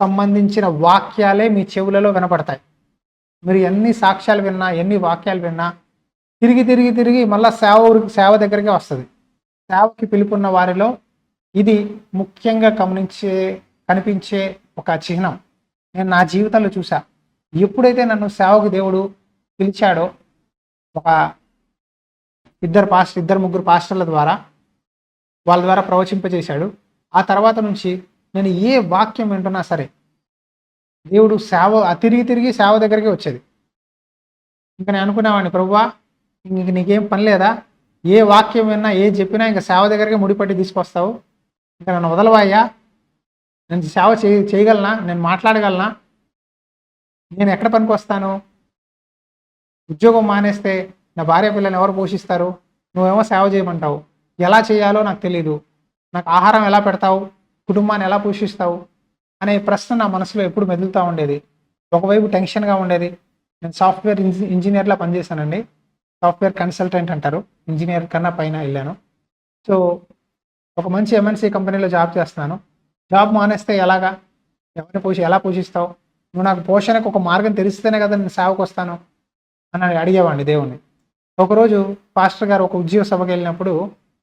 సంబంధించిన వాక్యాలే మీ చెవులలో వినపడతాయి. మీరు ఎన్ని సాక్ష్యాలు విన్నా, ఎన్ని వాక్యాలు విన్నా తిరిగి తిరిగి తిరిగి మళ్ళీ సేవ దగ్గరికి వస్తుంది. సేవకి పిలుపున్న వారిలో ఇది ముఖ్యంగా కనిపించే ఒక చిహ్నం. నేను నా జీవితంలో చూసా. ఎప్పుడైతే నన్ను సేవకు దేవుడు పిలిచాడో, ఒక ఇద్దరు ముగ్గురు పాస్టర్ల ద్వారా, వాళ్ళ ద్వారా ప్రవచింపజేశాడు. ఆ తర్వాత నుంచి నేను ఏ వాక్యం వింటున్నా సరే దేవుడు తిరిగి తిరిగి సేవ దగ్గరికి వచ్చేది. ఇంకా నేను అనుకునేవాడిని, ప్రభువా ఇంక నీకేం పని లేదా, ఏ వాక్యం విన్నా, ఏ చెప్పినా ఇంకా సేవ దగ్గరికి ముడిపట్టి తీసుకొస్తావు, ఇంకా నన్ను వదలవాయ్యా, నేను సేవ చేయగలనా, నేను మాట్లాడగలనా, నేను ఎక్కడ పనికి వస్తాను, ఉద్యోగం మానేస్తే నా భార్య పిల్లల్ని ఎవరు పోషిస్తారు, నువ్వేమో సేవ చేయమంటావు, ఎలా చేయాలో నాకు తెలియదు, నాకు ఆహారం ఎలా పెడతావు, కుటుంబాన్ని ఎలా పోషిస్తావు అనే ప్రశ్న నా మనసులో ఎప్పుడు మెదులుతూ ఉండేది. ఒకవైపు టెన్షన్గా ఉండేది. నేను సాఫ్ట్వేర్ ఇంజనీర్లా పనిచేశానండి. సాఫ్ట్వేర్ కన్సల్టెంట్ అంటారు, ఇంజనీర్ కన్నా పైన వెళ్ళాను. సో ఒక మంచి ఎంఎన్సీ కంపెనీలో జాబ్ చేస్తున్నాను. జాబ్ మానేస్తే ఎలాగా, ఎలా పోషిస్తావు, నువ్వు నాకు పోషణకు ఒక మార్గం తెలిస్తేనే కదా నేను సేవకు వస్తాను అని అడిగేవాడిని దేవుణ్ణి. ఒకరోజు పాస్టర్ గారు ఒక ఉద్యోగ సభకి వెళ్ళినప్పుడు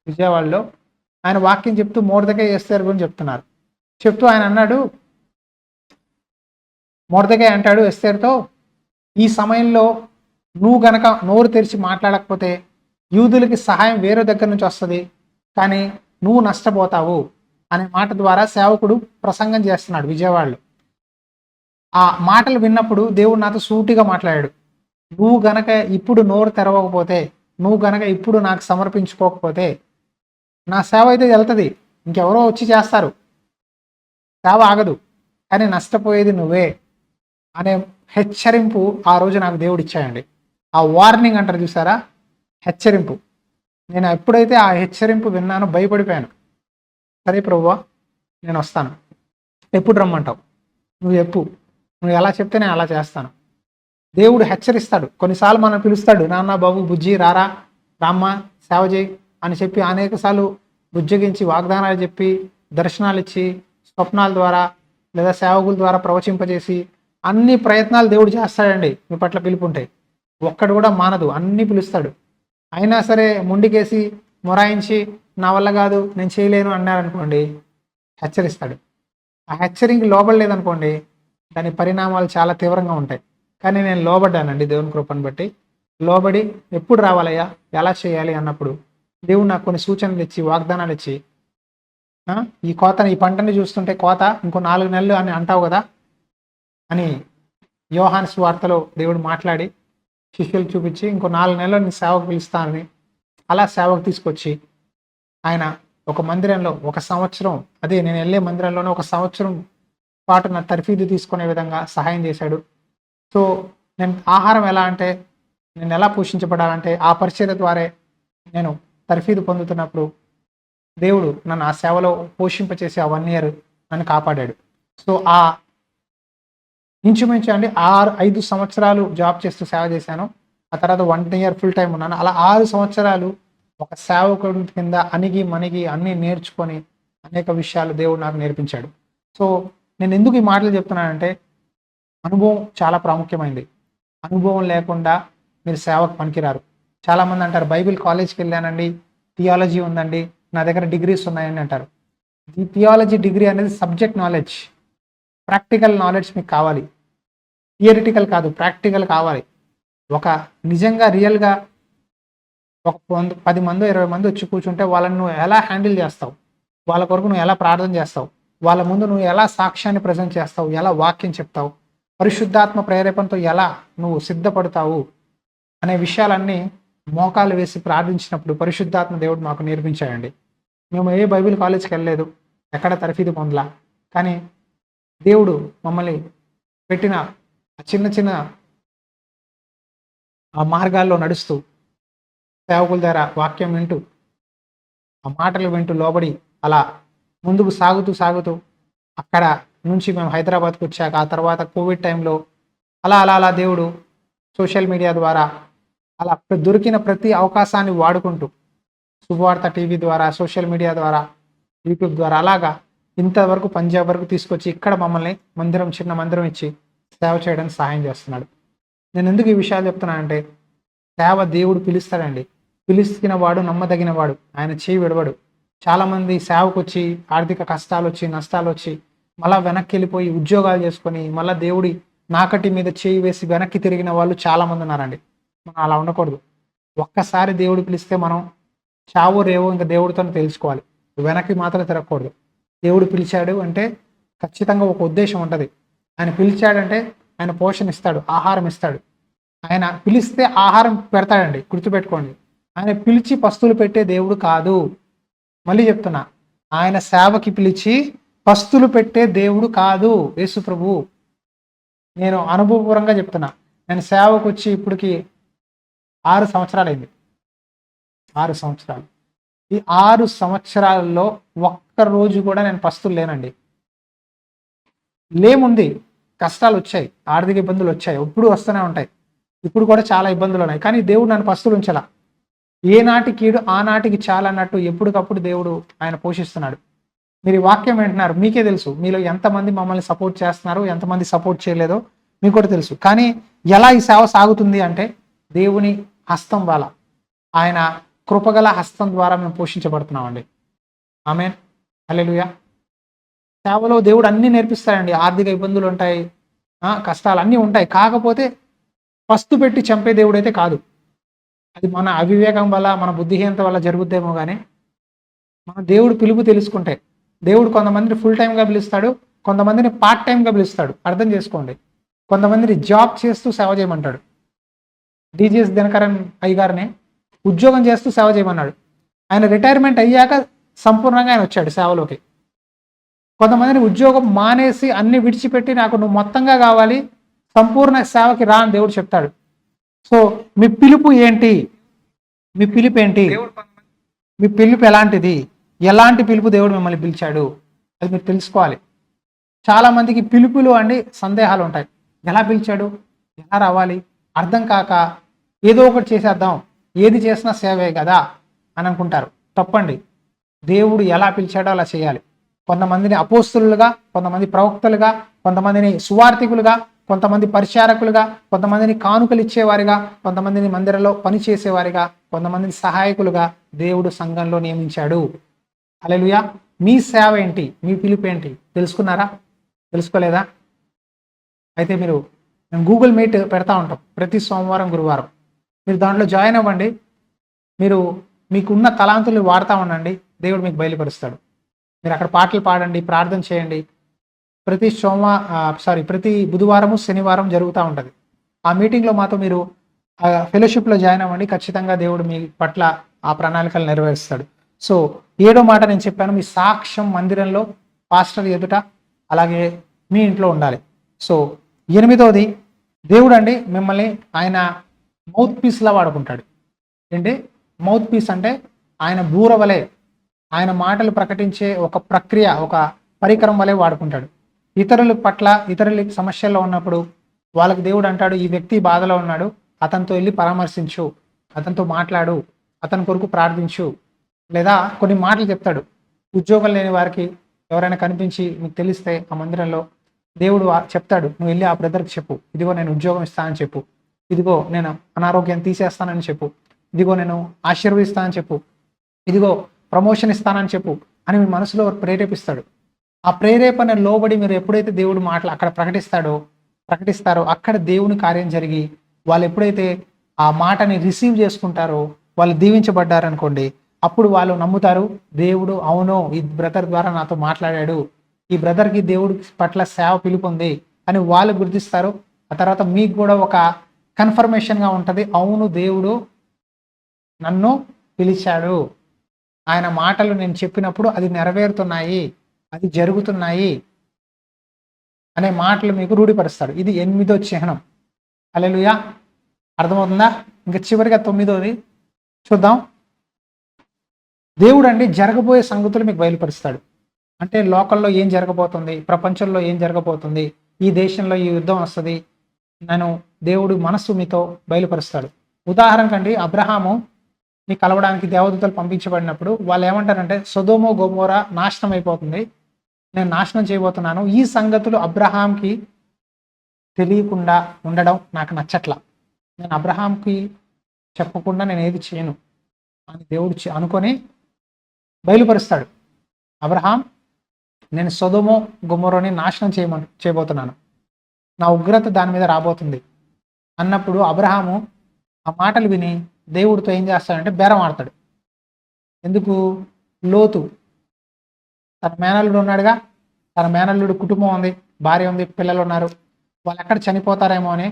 విజయవాడలో ఆయన వాక్యం చెప్తూ మొర్దెకై ఎస్తేరు గురించి చెప్తున్నారు. చెప్తూ ఆయన అన్నాడు, మొర్దెకై అంటాడు ఎస్తేరుతో, ఈ సమయంలో నువ్వు గనక నోరు తెరిచి మాట్లాడకపోతే యూదులకి సహాయం వేరే దగ్గర నుంచి వస్తుంది, కానీ నువ్వు నష్టపోతావు అనే మాట ద్వారా సేవకుడు ప్రసంగం చేస్తున్నాడు విజయవాడలో. ఆ మాటలు విన్నప్పుడు దేవుడు నాతో సూటిగా మాట్లాడాడు, నువ్వు గనక ఇప్పుడు నోరు తెరవకపోతే, నువ్వు గనక ఇప్పుడు నాకు సమర్పించుకోకపోతే నా సేవ అయితే వెళ్తుంది, ఇంకెవరో వచ్చి చేస్తారు, సేవ ఆగదు, కానీ నష్టపోయేది నువ్వే అనే హెచ్చరింపు ఆ రోజు నాకు దేవుడు ఇచ్చాయండి. ఆ వార్నింగ్ అంటారు చూసారా, హెచ్చరింపు. నేను ఎప్పుడైతే ఆ హెచ్చరింపు విన్నానో భయపడిపోయాను. సరే ప్రభువా నేను వస్తాను, ఎప్పుడు రమ్మంటావు, నువ్వు ఎలా చెప్తే నేను అలా చేస్తాను. దేవుడు హెచ్చరిస్తాడు. కొన్నిసార్లు మనం పిలుస్తాడు, నాన్న బాబు బుజ్జి రారా, రామ్మ సేవ చేయి అని చెప్పి అనేకసార్లు బుజ్జగించి, వాగ్దానాలు చెప్పి, దర్శనాలు ఇచ్చి, స్వప్నాల ద్వారా లేదా సేవకుల ద్వారా ప్రవచింపజేసి అన్ని ప్రయత్నాలు దేవుడు చేస్తాడండి. మీ పట్ల పిలుపుంటాయి, ఒక్కడు కూడా మానదు, అన్నీ పిలుస్తాడు. అయినా సరే ముండికేసి మొరాయించి నా వల్ల కాదు, నేను చేయలేను అన్నారనుకోండి, హెచ్చరిస్తాడు. ఆ హెచ్చరింగ్ లోబడలేదనుకోండి, దాని పరిణామాలు చాలా తీవ్రంగా ఉంటాయి. కానీ నేను లోబడ్డానండి దేవుని కృపను బట్టి. లోబడి ఎప్పుడు రావాలయ్యా, ఎలా చేయాలి అన్నప్పుడు దేవుడు నాకు కొన్ని సూచనలు ఇచ్చి, వాగ్దానాలు ఇచ్చి, ఈ పంటని చూస్తుంటే కోత ఇంకో 4 నెలలు అని అంటావు కదా అని యోహాను సువార్తలో దేవుడు మాట్లాడి శిష్యులు చూపించి, ఇంకో 4 నెలలు నీ సేవకు పిలుస్తానని అలా సేవకు తీసుకొచ్చి, ఆయన ఒక మందిరంలో 1 సంవత్సరం, అదే నేను వెళ్ళే మందిరంలోనే 1 సంవత్సరం పాటు నా తర్ఫీదు తీసుకునే విధంగా సహాయం చేశాడు. సో నేను ఆహారం ఎలా అంటే, నేను ఎలా పోషించబడాలంటే ఆ పరిచర్య ద్వారా నేను తర్ఫీదు పొందుతున్నప్పుడు దేవుడు నన్ను ఆ సేవలో పోషింపచేసి ఆ 1 year నన్ను కాపాడాడు. సో ఆ ఇంచుమించు అండి 5 సంవత్సరాలు జాబ్ చేస్తూ సేవ చేశాను. ఆ తర్వాత 1 year ఫుల్ టైం ఉన్నాను. అలా 6 సంవత్సరాలు ఒక సేవకుడి కింద అణిగి మణిగి అన్నీ నేర్చుకొని అనేక విషయాలు దేవుడు నాకు నేర్పించాడు. సో నేను ఎందుకు ఈ మాటలు చెప్తున్నానంటే, అనుభవం చాలా ప్రాముఖ్యమైనది. అనుభవం లేకుండా మీరు సేవకు పనికిరారు. చాలామంది అంటారు, బైబిల్ కాలేజ్కి వెళ్ళానండి, థియాలజీ ఉందండి, నా దగ్గర డిగ్రీస్ ఉన్నాయని అంటారు. ఈ థియాలజీ డిగ్రీ అనేది సబ్జెక్ట్ నాలెడ్జ్, ప్రాక్టికల్ నాలెడ్జ్ మీకు కావాలి. థియరిటికల్ కాదు, ప్రాక్టికల్ కావాలి. ఒక నిజంగా రియల్గా ఒక 10 మంది 20 మంది వచ్చి కూర్చుంటే వాళ్ళని నువ్వు ఎలా హ్యాండిల్ చేస్తావు, వాళ్ళ కొరకు నువ్వు ఎలా ప్రార్థన చేస్తావు, వాళ్ళ ముందు నువ్వు ఎలా సాక్ష్యాన్ని ప్రజెంట్ చేస్తావు, ఎలా వాక్యం చెప్తావు, పరిశుద్ధాత్మ ప్రేరేపణతో ఎలా నువ్వు సిద్ధపడతావు అనే విషయాలన్నీ మోకాలు వేసి ప్రార్థించినప్పుడు పరిశుద్ధాత్మ దేవుడు మాకు నేర్పించాడండి. మేము ఏ బైబిల్ కాలేజ్కి వెళ్ళలేదు, ఎక్కడ తర్ఫీదు పొందలా, కానీ దేవుడు మమ్మల్ని పెట్టిన చిన్న చిన్న ఆ మార్గాల్లో నడుస్తూ, సేవకుల ద్వారా వాక్యం వింటూ, ఆ మాటలు వింటూ లోబడి అలా ముందుకు సాగుతూ అక్కడ నుంచి మేము హైదరాబాద్కి వచ్చాక, ఆ తర్వాత కోవిడ్ టైంలో అలా దేవుడు సోషల్ మీడియా ద్వారా అలా దొరికిన ప్రతి అవకాశాన్ని వాడుకుంటూ, శుభవార్త టీవీ ద్వారా, సోషల్ మీడియా ద్వారా, యూట్యూబ్ ద్వారా అలాగా ఇంతవరకు పంజాబ్ వరకు తీసుకొచ్చి ఇక్కడ మమ్మల్ని చిన్న మందిరం ఇచ్చి సేవ చేయడానికి సహాయం చేస్తున్నాడు. నేను ఎందుకు ఈ విషయాలు చెప్తున్నానంటే, సేవ దేవుడు పిలుస్తాడండి. పిలిచిన వాడు నమ్మదగిన వాడు, ఆయన చేయి విడవడు. చాలామంది సేవకు వచ్చి ఆర్థిక కష్టాలు వచ్చి నష్టాలు వచ్చి మళ్ళీ వెనక్కి వెళ్ళిపోయి ఉద్యోగాలు చేసుకొని మళ్ళీ దేవుడి నాకటి మీద చేయి వేసి వెనక్కి తిరిగిన వాళ్ళు చాలామంది ఉన్నారండి. మనం అలా ఉండకూడదు. ఒక్కసారి దేవుడు పిలిస్తే మనం చావో రేవో ఇంకా దేవుడితో తెలుసుకోవాలి, వెనక్కి మాత్రం తిరగకూడదు. దేవుడు పిలిచాడు అంటే ఖచ్చితంగా ఒక ఉద్దేశం ఉంటుంది. ఆయన పిలిచాడంటే ఆయన పోషణ ఇస్తాడు, ఆహారం ఇస్తాడు. ఆయన పిలిస్తే ఆహారం పెడతాడండి, గుర్తుపెట్టుకోండి. ఆయన పిలిచి పస్తులు పెట్టే దేవుడు కాదు. మళ్ళీ చెప్తున్నా, ఆయన సేవకి పిలిచి పస్తులు పెట్టే దేవుడు కాదు యేసు ప్రభువు. నేను అనుభవపూర్వంగా చెప్తున్నా. నేను సేవకు వచ్చి ఇప్పటికి 6 సంవత్సరాలు అయింది. 6 సంవత్సరాలు. ఈ 6 సంవత్సరాల్లో ఒక్క రోజు కూడా నేను పస్తులు లేనండి. లేముంది, కష్టాలు వచ్చాయి, ఆర్థిక ఇబ్బందులు వచ్చాయి, ఎప్పుడు వస్తూనే ఉంటాయి. ఇప్పుడు కూడా చాలా ఇబ్బందులు ఉన్నాయి. కానీ దేవుడు నన్ను పస్తులు ఉంచలా. ఏనాటి కీడు ఆనాటికి చాలా అన్నట్టు ఎప్పటికప్పుడు దేవుడు ఆయన పోషిస్తున్నాడు. మీరు ఈ వాక్యం వింటున్నారు, మీకే తెలుసు మీలో ఎంతమంది మమ్మల్ని సపోర్ట్ చేస్తున్నారు, ఎంతమంది సపోర్ట్ చేయలేదో మీకు కూడా తెలుసు. కానీ ఎలా ఈ సేవ సాగుతుంది అంటే, దేవుని హస్తం వల్ల, ఆయన కృపగల హస్తం ద్వారా మేము పోషించబడుతున్నామండి. ఆమేన్, హల్లెలూయా. సేవలో దేవుడు అన్నీ నేర్పిస్తాడండి. ఆర్థిక ఇబ్బందులు ఉంటాయి, కష్టాలు అన్నీ ఉంటాయి. కాకపోతే పస్తు పెట్టి చంపే దేవుడు అయితే కాదు. అది మన అవివేకం వల్ల, మన బుద్ధిహీనత వల్ల జరుగుద్దేమో కానీ, మన దేవుడు పిలుపు తెలుసుకుంటే, దేవుడు కొంతమందిని ఫుల్ టైంగా పిలుస్తాడు, కొంతమందిని పార్ట్ టైంగా పిలుస్తాడు. అర్థం చేసుకోండి. కొంతమందిని జాబ్ చేస్తూ సేవ చేయమంటాడు. డిజిఎస్ దినకరన్ అయ్య గారిని ఉద్యోగం చేస్తూ సేవ చేయమన్నాడు. ఆయన రిటైర్మెంట్ అయ్యాక సంపూర్ణంగా ఆయన వచ్చాడు సేవలోకి. కొంతమందిని ఉద్యోగం మానేసి అన్ని విడిచిపెట్టి నాకు నువ్వు మొత్తంగా కావాలి, సంపూర్ణ సేవకి రా అని దేవుడు చెప్తాడు. సో మీ పిలుపు ఏంటి? మీ పిలుపు ఏంటి? మీ పిలుపు ఎలాంటిది? ఎలాంటి పిలుపు దేవుడు మిమ్మల్ని పిలిచాడు అది మీరు తెలుసుకోవాలి. చాలా మందికి పిలుపులు అండి సందేహాలు ఉంటాయి. ఎలా పిలిచాడు, ఎలా రావాలి అర్థం కాక ఏదో ఒకటి చేసేద్దాం, ఏది చేసినా సేవే కదా అని అనుకుంటారు. తప్పండి. దేవుడు ఎలా పిలిచాడో అలా చేయాలి. కొంతమందిని అపోస్తులుగా, కొంతమంది ప్రవక్తలుగా, కొంతమందిని సువార్థికులుగా, కొంతమంది పరిచారకులుగా, కొంతమందిని కానుకలు ఇచ్చేవారిగా, కొంతమందిని మందిరంలో పని చేసేవారిగా, కొంతమందిని సహాయకులుగా దేవుడు సంఘంలో నియమించాడు. హల్లెలూయా. మీ సేవ ఏంటి, మీ పిలుపు ఏంటి తెలుసుకున్నారా? తెలుసుకోలేదా? అయితే మేము గూగుల్ మీట్ పెడతా ఉంటాం ప్రతి సోమవారం గురువారం. మీరు దాంట్లో జాయిన్ అవ్వండి. మీరు మీకున్న తలాంతులు వాడుతూ ఉండండి, దేవుడు మీకు బయలుపరుస్తాడు. మీరు అక్కడ పాటలు పాడండి, ప్రార్థన చేయండి. ప్రతి బుధవారము శనివారం జరుగుతూ ఉంటుంది. ఆ మీటింగ్లో మాతో మీరు ఫెలోషిప్లో జాయిన్ అవ్వండి. ఖచ్చితంగా దేవుడు మీ పట్ల ఆ ప్రణాళికలు నెరవేరుస్తాడు. సో 7వ మాట నేను చెప్పాను, మీ సాక్ష్యం మందిరంలో పాస్టర్ ఎదుట అలాగే మీ ఇంట్లో ఉండాలి. సో 8వది, దేవుడు అండి మిమ్మల్ని ఆయన మౌత్ పీస్లా వాడుకుంటాడు. ఏంటి మౌత్ పీస్ అంటే? ఆయన బూర వలె, ఆయన మాటలు ప్రకటించే ఒక ప్రక్రియ, ఒక పరికరం వలె వాడుకుంటాడు. ఇతరుల పట్ల, ఇతరుల సమస్యల్లో ఉన్నప్పుడు వాళ్ళకి దేవుడు అంటాడు, ఈ వ్యక్తి బాధలో ఉన్నాడు, అతనితో వెళ్ళి పరామర్శించు, అతనితో మాట్లాడు, అతని కొరకు ప్రార్థించు. లేదా కొన్ని మాటలు చెప్తాడు. ఉద్యోగం లేని వారికి ఎవరైనా కనిపించి మీకు తెలిస్తే ఆ మందిరంలో దేవుడు చెప్తాడు, నువ్వు వెళ్ళి ఆ బ్రదర్కి చెప్పు, ఇదిగో నేను ఉద్యోగం ఇస్తానని చెప్పు, ఇదిగో నేను అనారోగ్యం తీసేస్తానని చెప్పు, ఇదిగో నేను ఆశీర్వదిస్తానని చెప్పు, ఇదిగో ప్రమోషన్ ఇస్తానని చెప్పు అని మీ మనసులో ప్రేరేపిస్తాడు. ఆ ప్రేరేపణ లోబడి మీరు ఎప్పుడైతే దేవుడు మాటలు అక్కడ ప్రకటిస్తారో అక్కడ దేవుని కార్యం జరిగి వాళ్ళు ఎప్పుడైతే ఆ మాటని రిసీవ్ చేసుకుంటారో, వాళ్ళు దీవించబడ్డారనుకోండి, అప్పుడు వాళ్ళు నమ్ముతారు, దేవుడు అవును ఈ బ్రదర్ ద్వారా నాతో మాట్లాడాడు, ఈ బ్రదర్కి దేవుడి పట్ల సేవ పిలుపుంది అని వాళ్ళు గుర్తిస్తారు. ఆ తర్వాత మీకు కూడా ఒక కన్ఫర్మేషన్గా ఉంటుంది, అవును దేవుడు నన్ను పిలిచాడు, ఆయన మాటలు నేను చెప్పినప్పుడు అది నెరవేరుతున్నాయి, అది జరుగుతున్నాయి అనే మాటలు మీకు రూఢిపరుస్తాడు. ఇది 8వ చిహ్నం. హల్లెలూయా. అర్థమవుతుందా? ఇంకా చివరిగా 9వది చూద్దాం. దేవుడు అండి జరగబోయే సంగతులు మీకు బయలుపరుస్తాడు. అంటే లోకల్లో ఏం జరగబోతుంది, ప్రపంచంలో ఏం జరగబోతుంది, ఈ దేశంలో ఈ యుద్ధం వస్తుంది, దేవుడు మనస్సు మీతో బయలుపరుస్తాడు. ఉదాహరణకండి, అబ్రహాము ని కలవడానికి దేవదూతలు పంపించబడినప్పుడు వాళ్ళు ఏమంటారంటే, సొదొమ గొమొర్రా నాశనం అయిపోతుంది, నేను నాశనం చేయబోతున్నాను, ఈ సంగతులు అబ్రహాంకి తెలియకుండా ఉండడం నాకు నచ్చట్లా, నేను అబ్రహాంకి చెప్పకుండా నేను ఏది చేయను అని దేవుడు అనుకొని బయలుపరుస్తాడు. అబ్రహాం, నేను సొదొమ గొమొర్రాని నాశనం చేయబోతున్నాను, నా ఉగ్రత దాని మీద రాబోతుంది అన్నప్పుడు అబ్రహాము ఆ మాటలు విని దేవుడితో ఏం చేస్తాడంటే బేరం ఆడతాడు. ఎందుకు? లోతు తన మేనల్లుడు ఉన్నాడుగా, తన మేనల్లుడు కుటుంబం ఉంది, భార్య ఉంది, పిల్లలు ఉన్నారు, వాళ్ళు ఎక్కడ చనిపోతారేమో అని,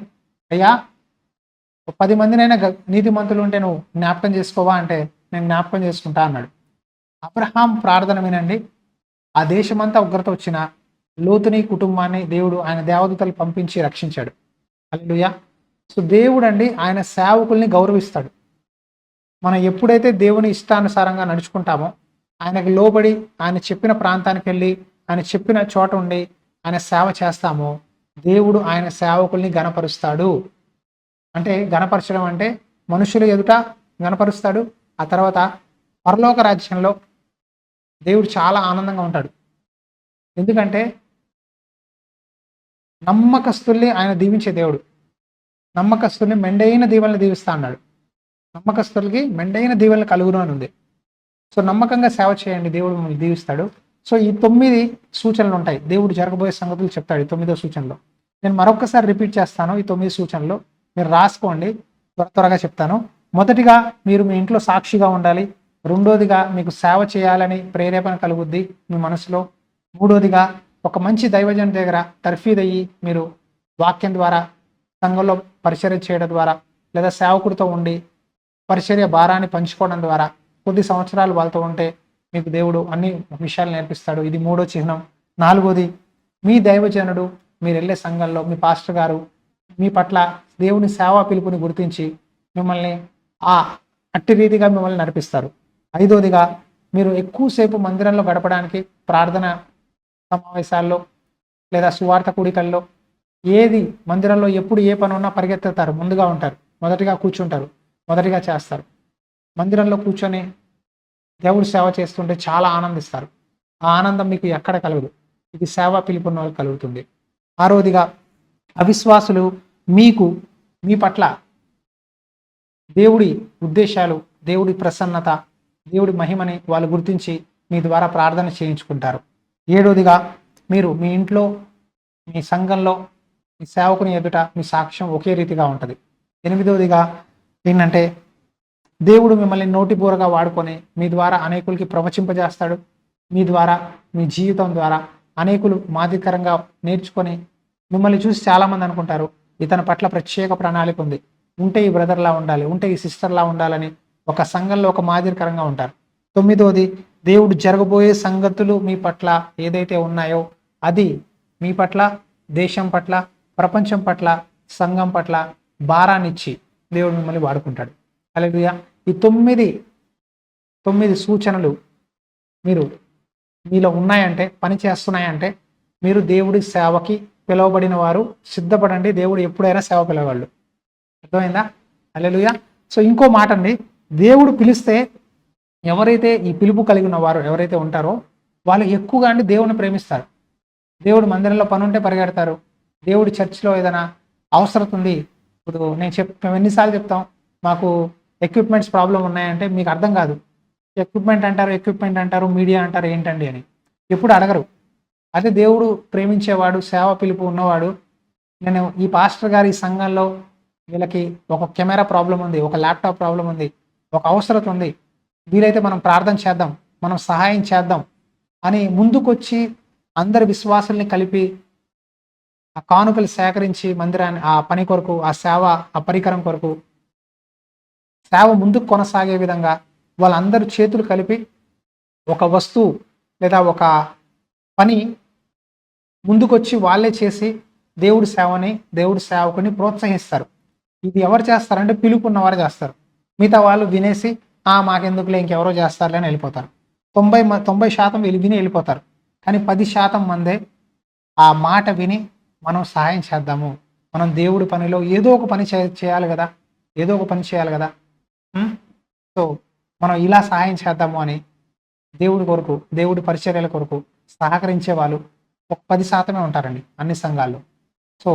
అయ్యా 10 మందినైనా నీతిమంతులు ఉంటే నువ్వు జ్ఞాపకం చేసుకోవా అంటే, నేను జ్ఞాపకం చేసుకుంటా అన్నాడు. అబ్రహాం ప్రార్థన వినండి, ఆ దేశమంతా ఉగ్రత వచ్చిన లోతుని కుటుంబాన్ని దేవుడు ఆయన దేవదూతలు పంపించి రక్షించాడు. హల్లెలూయా. సో దేవుడు అండి ఆయన సేవకుల్ని గౌరవిస్తాడు. మనం ఎప్పుడైతే దేవుని ఇష్టానుసారంగా నడుచుకుంటామో, ఆయనకు లోబడి ఆయన చెప్పిన ప్రాంతానికి వెళ్ళి ఆయన చెప్పిన చోట ఉండి ఆయన సేవ చేస్తామో, దేవుడు ఆయన సేవకుల్ని గణపరుస్తాడు. అంటే గణపరచడం అంటే మనుషులు ఎదుట గణపరుస్తాడు. ఆ తర్వాత పరలోక రాజ్యంలో దేవుడు చాలా ఆనందంగా ఉంటాడు. ఎందుకంటే నమ్మకస్తుల్ని ఆయన దీవించే దేవుడు. నమ్మకస్తుల్ని మెండైన దీవెనలు దీవిస్తా అన్నాడు. నమ్మకస్తులకి మెండైన దీవెనలు కలుగును అని ఉంది. సో నమ్మకంగా సేవ చేయండి, దేవుడు మిమ్మల్ని దీవిస్తాడు. సో ఈ 9 సూచనలు ఉంటాయి, దేవుడు జరగబోయే సంగతులు చెప్తాడు. ఈ 9వ సూచనలో నేను మరొకసారి రిపీట్ చేస్తాను. ఈ 9 సూచనలు మీరు రాసుకోండి, త్వరగా చెప్తాను. మొదటిగా, మీరు మీ ఇంట్లో సాక్షిగా ఉండాలి. రెండోదిగా, మీకు సేవ చేయాలని ప్రేరేపణ కలుగుద్ది మీ మనసులో. మూడోదిగా, ఒక మంచి దైవజన్ దగ్గర తర్ఫీదయ్యి మీరు వాక్యం ద్వారా సంఘంలో పరిచర్య చేయడం ద్వారా లేదా సేవకుడితో ఉండి పరిచర్య భారాన్ని పంచుకోవడం ద్వారా కొద్ది సంవత్సరాలు వాళ్ళతో ఉంటే మీకు దేవుడు అన్ని విషయాలు నేర్పిస్తాడు. ఇది 3వ చిహ్నం. 4వది, మీ దైవజనుడు మీరు వెళ్ళే సంఘంలో మీ పాస్టర్ గారు మీ పట్ల దేవుని సేవా పిలుపుని గుర్తించి మిమ్మల్ని అట్టి రీతిగా మిమ్మల్ని నడిపిస్తారు. 5వదిగా, మీరు ఎక్కువసేపు మందిరంలో గడపడానికి ప్రార్థన సమావేశాల్లో లేదా సువార్త కూడికల్లో ఏది మందిరంలో ఎప్పుడు ఏ పని ఉన్నా పరిగెత్తుతారు, ముందుగా ఉంటారు, మొదటిగా కూర్చుంటారు, మొదటిగా చేస్తారు. మందిరంలో కూర్చొని దేవుడు సేవ చేస్తుంటే చాలా ఆనందిస్తారు. ఆ ఆనందం మీకు ఎక్కడ కలగదు, ఇది సేవ పిలుపున్న వాళ్ళకి కలుగుతుంది. 6వదిగా, అవిశ్వాసులు మీ పట్ల దేవుడి ఉద్దేశాలు, దేవుడి ప్రసన్నత, దేవుడి మహిమని వాళ్ళు గుర్తించి మీ ద్వారా ప్రార్థన చేయించుకుంటారు. 7వదిగా మీరు మీ ఇంట్లో, మీ సంఘంలో, మీ సేవకుని ఎదుట మీ సాక్ష్యం ఒకే రీతిగా ఉంటుంది. 8వదిగా ఏంటంటే దేవుడు మిమ్మల్ని నోటిబూరగా వాడుకొని మీ ద్వారా అనేకులకి ప్రవచింపజేస్తాడు. మీ ద్వారా, మీ జీవితం ద్వారా అనేకులు మాదిరికరంగా నేర్చుకొని మిమ్మల్ని చూసి చాలామంది అనుకుంటారు ఇతని పట్ల ప్రత్యేక ప్రణాళిక ఉంది, ఉంటే ఈ బ్రదర్లా ఉండాలి, ఉంటే ఈ సిస్టర్లా ఉండాలని ఒక సంఘంలో ఒక మాదిరికరంగా ఉంటారు. 9వది దేవుడు జరగబోయే సంగతులు మీ పట్ల ఏదైతే ఉన్నాయో అది మీ పట్ల, దేశం పట్ల, ప్రపంచం పట్ల, సంఘం పట్ల భారాన్నిచ్చి దేవుడు మిమ్మల్ని వాడుకుంటాడు. హల్లెలూయా. ఈ 9 సూచనలు మీలో ఉన్నాయంటే, పని చేస్తున్నాయంటే మీరు దేవుడి సేవకి పిలువబడిన వారు. సిద్ధపడండి, దేవుడు ఎప్పుడైనా సేవ పిలవాళ్ళు. అర్థమైందా? హల్లెలూయా. సో ఇంకో మాట అండి, దేవుడు పిలిస్తే ఎవరైతే ఈ పిలుపు కలిగిన వారు ఎవరైతే ఉంటారో వాళ్ళు ఎక్కువగా అండి దేవుని ప్రేమిస్తారు. దేవుడు మందిరంలో పని ఉంటే పరిగెడతారు. దేవుడి చర్చిలో ఏదైనా అవసరం ఉంది, ఇప్పుడు మేము ఎన్నిసార్లు చెప్తాం, మాకు ఎక్విప్మెంట్స్ ప్రాబ్లం ఉన్నాయంటే మీకు అర్థం కాదు. ఎక్విప్మెంట్ అంటారు, మీడియా అంటారు, ఏంటండి అని ఎప్పుడు అడగరు. అదే దేవుడు ప్రేమించేవాడు, సేవ పిలుపు ఉన్నవాడు, నేను ఈ పాస్టర్ గారి సంఘంలో వీళ్ళకి ఒక కెమెరా ప్రాబ్లం ఉంది, ఒక ల్యాప్టాప్ ప్రాబ్లం ఉంది, ఒక అవసరం ఉంది, వీలైతే మనం ప్రార్థన చేద్దాం, మనం సహాయం చేద్దాం అని ముందుకొచ్చి అందరి విశ్వాసాలని కలిపి ఆ కానుకలు సేకరించి మందిరాన్ని, ఆ పని కొరకు, ఆ సేవ, ఆ పరికరం కొరకు సేవ ముందుకు కొనసాగే విధంగా వాళ్ళందరూ చేతులు కలిపి ఒక వస్తువు లేదా ఒక పని ముందుకొచ్చి వాళ్ళే చేసి దేవుడి సేవని, దేవుడి సేవకుని ప్రోత్సహిస్తారు. ఇది ఎవరు చేస్తారంటే పిలుపు ఉన్నవారు చేస్తారు. మిగతా వాళ్ళు వినేసి మాకెందుకులే ఇంకెవరో చేస్తారులే అని వెళ్ళిపోతారు. 90% వీళ్ళు విని వెళ్ళిపోతారు. కానీ 10% మందే ఆ మాట విని మనం సహాయం చేద్దాము, మనం దేవుడి పనిలో ఏదో ఒక పని చేయాలి కదా, ఏదో ఒక పని చేయాలి కదా, సో మనం ఇలా సహాయం చేద్దాము అని దేవుడి కొరకు, దేవుడి పరిచర్యల కొరకు సహకరించే వాళ్ళు ఒక 10% ఉంటారండి అన్ని సంఘాల్లో. సో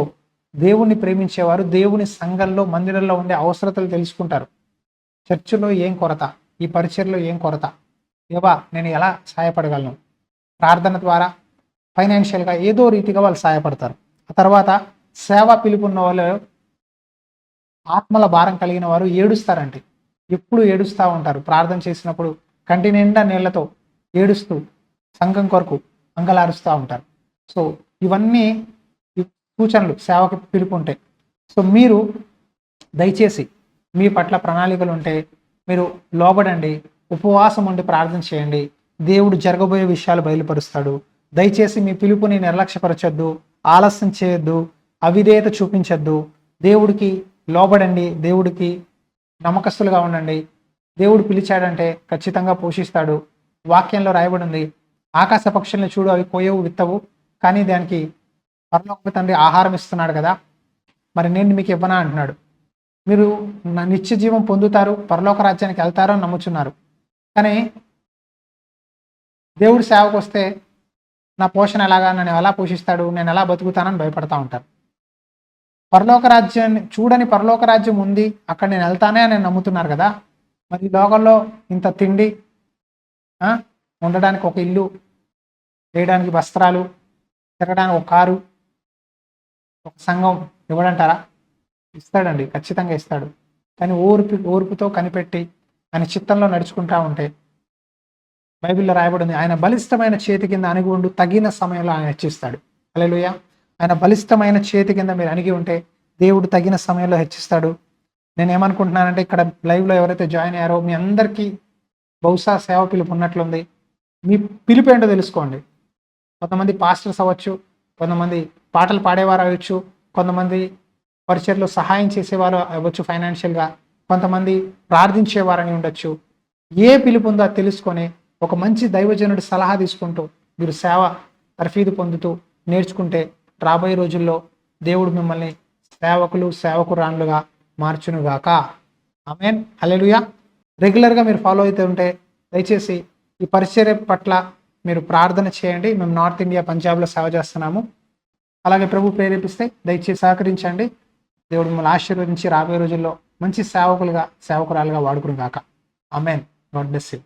దేవుణ్ణి ప్రేమించేవారు దేవుని సంఘంలో, మందిరంలో ఉండే అవసరతలు తెలుసుకుంటారు. చర్చిలో ఏం కొరత, ఈ పరిచర్లో ఏం కొరత, దేవా నేను ఎలా సహాయపడగలను, ప్రార్థన ద్వారా, ఫైనాన్షియల్గా ఏదో రీతిగా వాళ్ళు సహాయపడతారు. ఆ తర్వాత సేవా పిలుపున్న వాళ్ళు, ఆత్మల భారం కలిగిన వారు ఏడుస్తారంటే ఎప్పుడు ఏడుస్తూ ఉంటారు. ప్రార్థన చేసినప్పుడు కంటి నిండా నీళ్లతో ఏడుస్తూ సంఘం కొరకు అంగలారుస్తూ ఉంటారు. సో ఇవన్నీ సూచనలు సేవకి పిలుపు ఉంటాయి. సో మీరు దయచేసి మీ పట్ల ప్రణాళికలు ఉంటే మీరు లోబడండి, ఉపవాసం ఉండి ప్రార్థన చేయండి, దేవుడు జరగబోయే విషయాలు బయలుపరుస్తాడు. దయచేసి మీ పిలుపుని నిర్లక్ష్యపరచొద్దు, ఆలస్యం చేయొద్దు, అవిధేయత చూపించొద్దు. దేవుడికి లోబడండి, దేవుడికి నమ్మకస్తులుగా ఉండండి. దేవుడు పిలిచాడంటే ఖచ్చితంగా పోషిస్తాడు. వాక్యంలో రాయబడింది, ఆకాశ పక్షుల్ని చూడు, అవి కోయవు, విత్తవు, కానీ దానికి పరలోక తండ్రి ఆహారం ఇస్తున్నాడు కదా, మరి నేను మీకు ఇవ్వనా అంటున్నాడు. మీరు నా నిత్య జీవం పొందుతారు, పరలోక రాజ్యానికి వెళ్తారు అని నమ్ముచున్నారు. కానీ దేవుడి సేవకు వస్తే నా పోషణ ఎలాగా, నన్ను ఎలా పోషిస్తాడు, నేను ఎలా బతుకుతానని భయపడతా ఉంటారు. పరలోక రాజ్యాన్ని చూడని పరలోక రాజ్యం ఉంది, అక్కడ నేను వెళ్తానే అని నమ్ముతున్నారు కదా. మరి లోకంలో ఇంత తిండి, ఉండడానికి ఒక ఇల్లు, వేయడానికి వస్త్రాలు, తిరగడానికి ఒక కారు, ఒక సంఘం ఇవ్వడంటారా? ఇస్తాడండి, ఖచ్చితంగా ఇస్తాడు. కానీ ఓర్పుతో కనిపెట్టి ఆయన చిత్తంలో నడుచుకుంటా ఉంటే బైబిల్లో రాయబడింది, ఆయన బలిష్టమైన చేతి కింద అణిగి ఉండు, తగిన సమయంలో ఆయన హెచ్చిస్తాడు. హల్లెలూయా. ఆయన బలిష్టమైన చేతి కింద మీరు అణిగి ఉంటే దేవుడు తగిన సమయంలో హెచ్చిస్తాడు. నేను ఏమనుకుంటున్నానంటే ఇక్కడ లైవ్లో ఎవరైతే జాయిన్ అయ్యారో మీ అందరికీ బహుశా సేవ పిలుపు ఉన్నట్లుంది. మీ పిలుపు ఏంటో తెలుసుకోండి. కొంతమంది పాస్టర్స్ అవ్వచ్చు, కొంతమంది పాటలు పాడేవారు అవ్వచ్చు, కొంతమంది పరిచర్లో సహాయం చేసేవారు అవ్వచ్చు ఫైనాన్షియల్గా, కొంతమంది ప్రార్థించేవారని ఉండొచ్చు. ఏ పిలుపు ఉందో అది తెలుసుకొని ఒక మంచి దైవజనుడి సలహా తీసుకుంటూ మీరు సేవ తర్ఫీదు పొందుతూ నేర్చుకుంటే రాబోయే రోజుల్లో దేవుడు మిమ్మల్ని సేవకులు, సేవకురాండ్లుగా మార్చునుగాక. ఆమేన్. హల్లెలూయా. రెగ్యులర్గా మీరు ఫాలో అవుతూ ఉంటే దయచేసి ఈ పరిచర్య పట్ల మీరు ప్రార్థన చేయండి. మేము నార్త్ ఇండియా, పంజాబ్లో సేవ చేస్తున్నాము. అలాగే ప్రభు ప్రేరేపిస్తే దయచేసి సహకరించండి. దేవుడు మిమ్మల్ని ఆశీర్వదించి రాబోయే రోజుల్లో మంచి సేవకులుగా, సేవకురాలుగా వాడుకునుగాక. ఆమేన్. God bless you.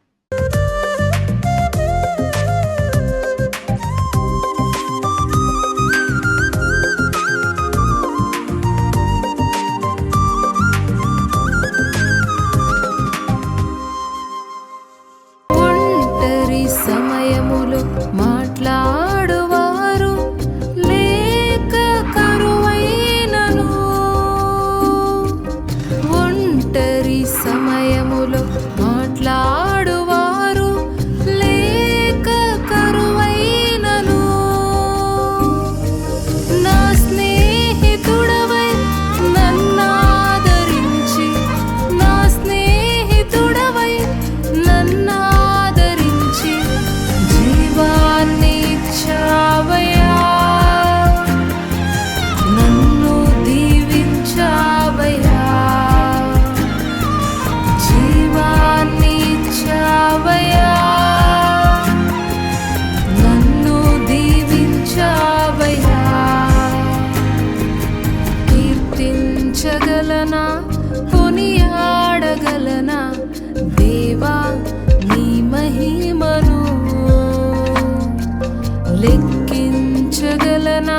లెక్కించగలనా,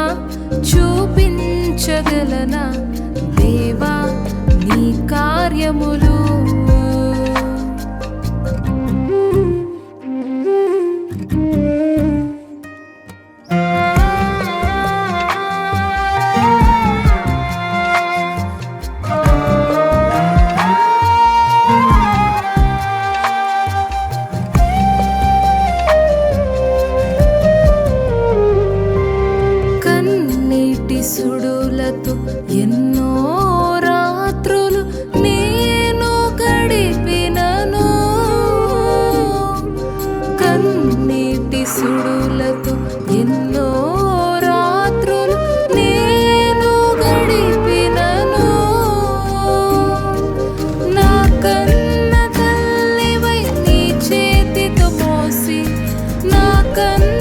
చూపించగలనా దేవా నీ కార్యములు. సుడులతో ఎన్నో రాత్రులు నేను గడిపినను, కన్నీటి సుడులతో ఎన్నో రాత్రులు నేను గడిపినను. నా కన్న తల్లివై నీ చేతితో మోసి, నా కన్న